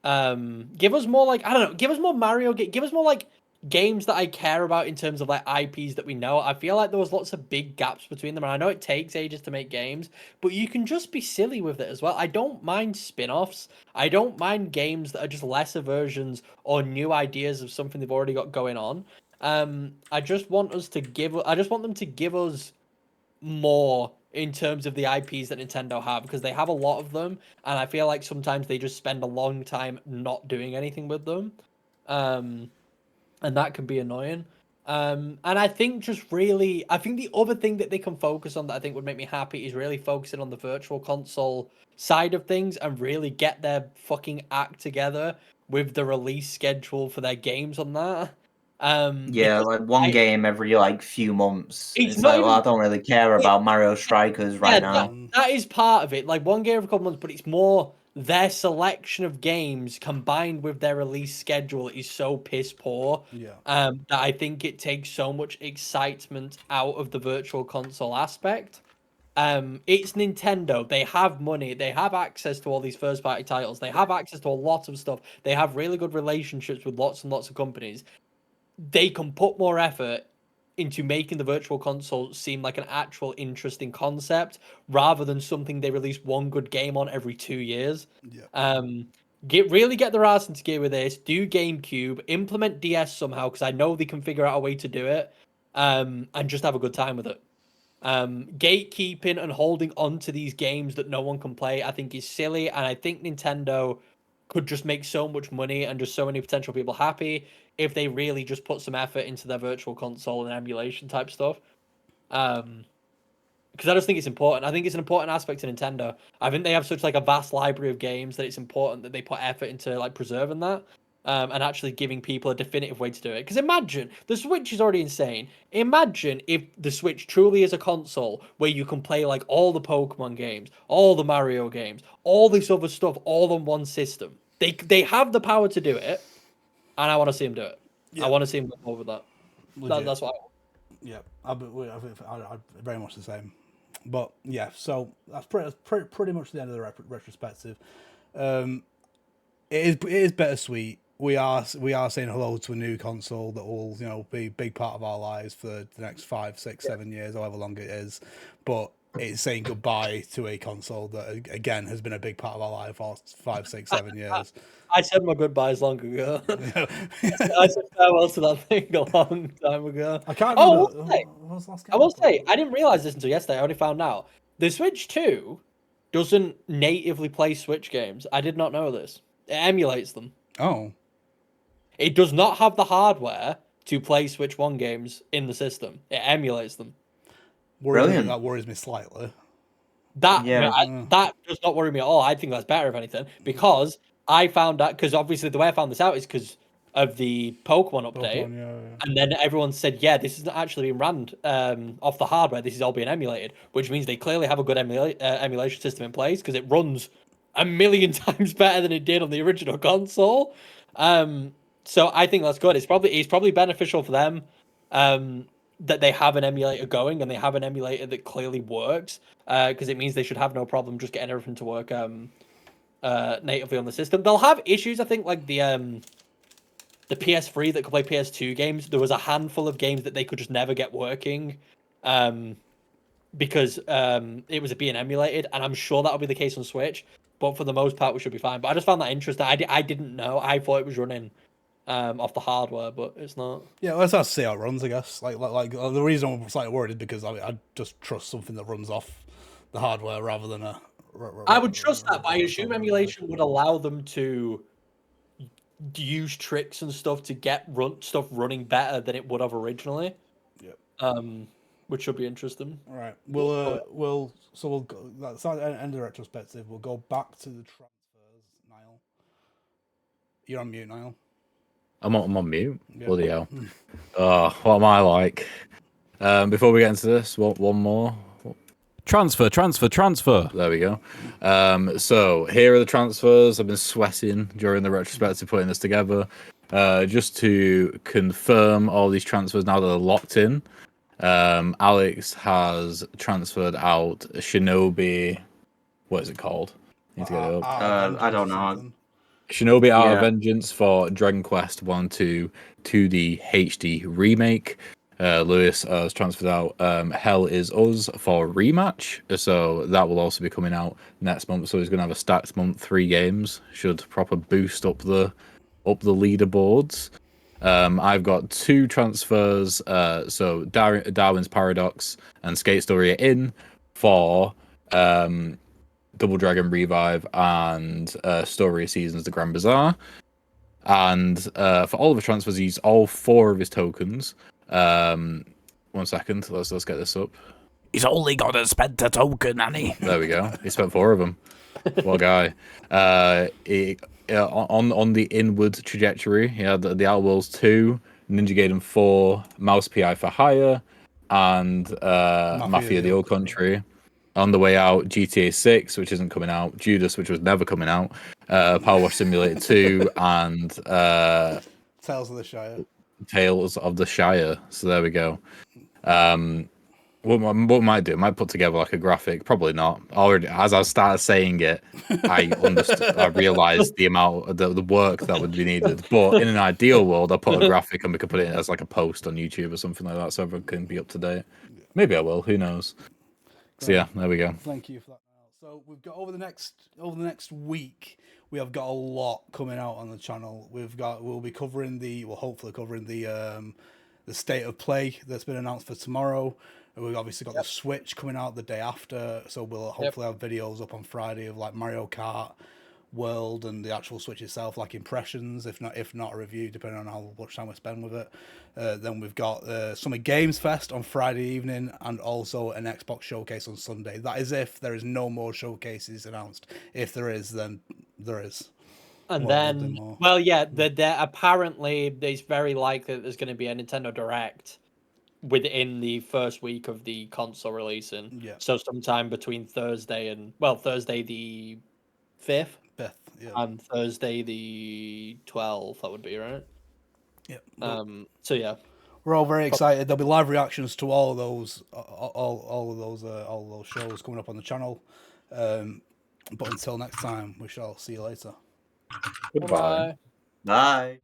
Give us more, like, I don't know, give us more Mario, give us more like games that I care about in terms of like IPs that we know. I feel like there was lots of big gaps between them, and I know it takes ages to make games, but you can just be silly with it as well. I don't mind spin-offs. I don't mind games that are just lesser versions or new ideas of something they've already got going on. I just want them to give us more in terms of the IPs that Nintendo have, because they have a lot of them, and I feel like sometimes they just spend a long time not doing anything with them. And that can be annoying. And I think the other thing that they can focus on that I think would make me happy is really focusing on the virtual console side of things and really get their fucking act together with the release schedule for their games on that. Yeah, like one game every like few months. It's It's not like, well, I even- don't really care about Mario Strikers right now. That is part of it. Like one game every couple months, but it's more their selection of games combined with their release schedule is so piss poor. Yeah. That I think it takes so much excitement out of the virtual console aspect. It's Nintendo. They have money. They have access to all these first party titles. They have access to a lot of stuff. They have really good relationships with lots and lots of companies. They can put more effort into making the virtual console seem like an actual interesting concept rather than something they release one good game on every 2 years. Yeah. Get their ass into gear with this. Do GameCube, implement DS somehow, because I know they can figure out a way to do it, and just have a good time with it. Gatekeeping and holding on to these games that no one can play, I think is silly, and I think Nintendo could just make so much money and just so many potential people happy if they really just put some effort into their virtual console and emulation type stuff. Because I just think it's important. I think it's an important aspect to Nintendo. I think they have such like a vast library of games that it's important that they put effort into like preserving that, and actually giving people a definitive way to do it. Because imagine, the Switch is already insane. Imagine if the Switch truly is a console where you can play like all the Pokemon games, all the Mario games, all this other stuff, all on one system. They have the power to do it, and I want to see them do it. Yeah. I want to see them go over that. That's what I want. Yeah, I very much the same. But yeah, so that's pretty much the end of the retrospective. It is bittersweet. We are saying hello to a new console that will be a big part of our lives for the next 5, 6, 7 years, however long it is. But it's saying goodbye to a console that again has been a big part of our life for 5, 6, 7 years. I said my goodbyes long ago. I said farewell to that thing a long time ago. I can't remember. I will say, I didn't realize this until yesterday. I only found out. The Switch 2 doesn't natively play Switch games. I did not know this. It emulates them. Oh. It does not have the hardware to play Switch 1 games in the system. It emulates them. Brilliant. That worries me slightly. That does not worry me at all. I think that's better, if anything, because I found out, because obviously the way I found this out is because of the Pokemon update. And then everyone said, yeah, this isn't actually being ran off the hardware. This is all being emulated, which means they clearly have a good emulation system in place because it runs a million times better than it did on the original console. So I think that's good. It's probably beneficial for them that they have an emulator going and they have an emulator that clearly works, because it means they should have no problem just getting everything to work natively on the system. They'll have issues, I think, like the the PS3 that could play PS2 games, there was a handful of games that they could just never get working, because it was being emulated, and I'm sure that'll be the case on Switch. But for the most part, we should be fine. But I just found that interesting. I didn't know. I thought it was running off the hardware, but it's not. Yeah, let's have to see how it runs, I guess. Like the reason I'm slightly worried is because I just trust something that runs off the hardware rather than a. I would trust that, but I assume emulation would allow them to use tricks and stuff to get stuff running better than it would have originally. Yep. Which should be interesting. All right. We'll go. That's the end of the retrospective. We'll go back to the transfers. Niall, you're on mute, Niall. I'm on mute. Yeah. Bloody hell. Oh, what am I like? Before we get into this, one more. Transfer. There we go. So here are the transfers. I've been sweating during the retrospective putting this together. Just to confirm all these transfers now that they're locked in. Alex has transferred out Shinobi. What is it called? I need to get it up. I don't know. Shinobi Art of Vengeance for Dragon Quest 1-2 2D HD remake. Lewis has transferred out Hell Is Us for rematch, so that will also be coming out next month. So he's going to have a stacked month, 3 games. Should proper boost up the leaderboards. I've got 2 transfers. So Darwin's Paradox and Skate Story are in for Double Dragon Revive and Story Seasons The Grand Bazaar. And for all of the transfers, he's all 4 of his tokens. 1 second, let's get this up. He's only got to spend a token, Annie. There we go. He spent 4 of them. What a guy. On the inward trajectory, he had the Outworlds 2, Ninja Gaiden 4, Mouse PI for Hire, and Mafia the Old Country. On the way out, GTA 6, which isn't coming out, Judas, which was never coming out, Power Wash Simulator 2, and Tales of the Shire. Tales of the Shire. So there we go. What I might do, I might put together like a graphic. Probably not. Already, as I started saying it, I understood. I realized the amount, the work that would be needed. But in an ideal world, I'll put a graphic and we could put it as like a post on YouTube or something like that, so everyone can be up to date. Maybe I will. Who knows? So yeah, there we go. Thank you for that. So we've got over the next week, we have got a lot coming out on the channel. We'll be covering hopefully covering the state of play that's been announced for tomorrow. And we've obviously got the Switch coming out the day after, so we'll hopefully have videos up on Friday of like Mario Kart World and the actual Switch itself, like impressions, if not a review, depending on how much time we spend with it. Then we've got Summer Games Fest on Friday evening, and also an Xbox showcase on Sunday. That is if there is no more showcases announced. If there is, then there is. And apparently it's very likely that there's going to be a Nintendo Direct within the first week of the console releasing. Yeah. So sometime between Thursday the 5th. And Thursday the 12th, that would be, right? Yeah. So yeah. We're all very excited. There'll be live reactions to all of those shows coming up on the channel. But until next time, we shall see you later. Goodbye. Bye.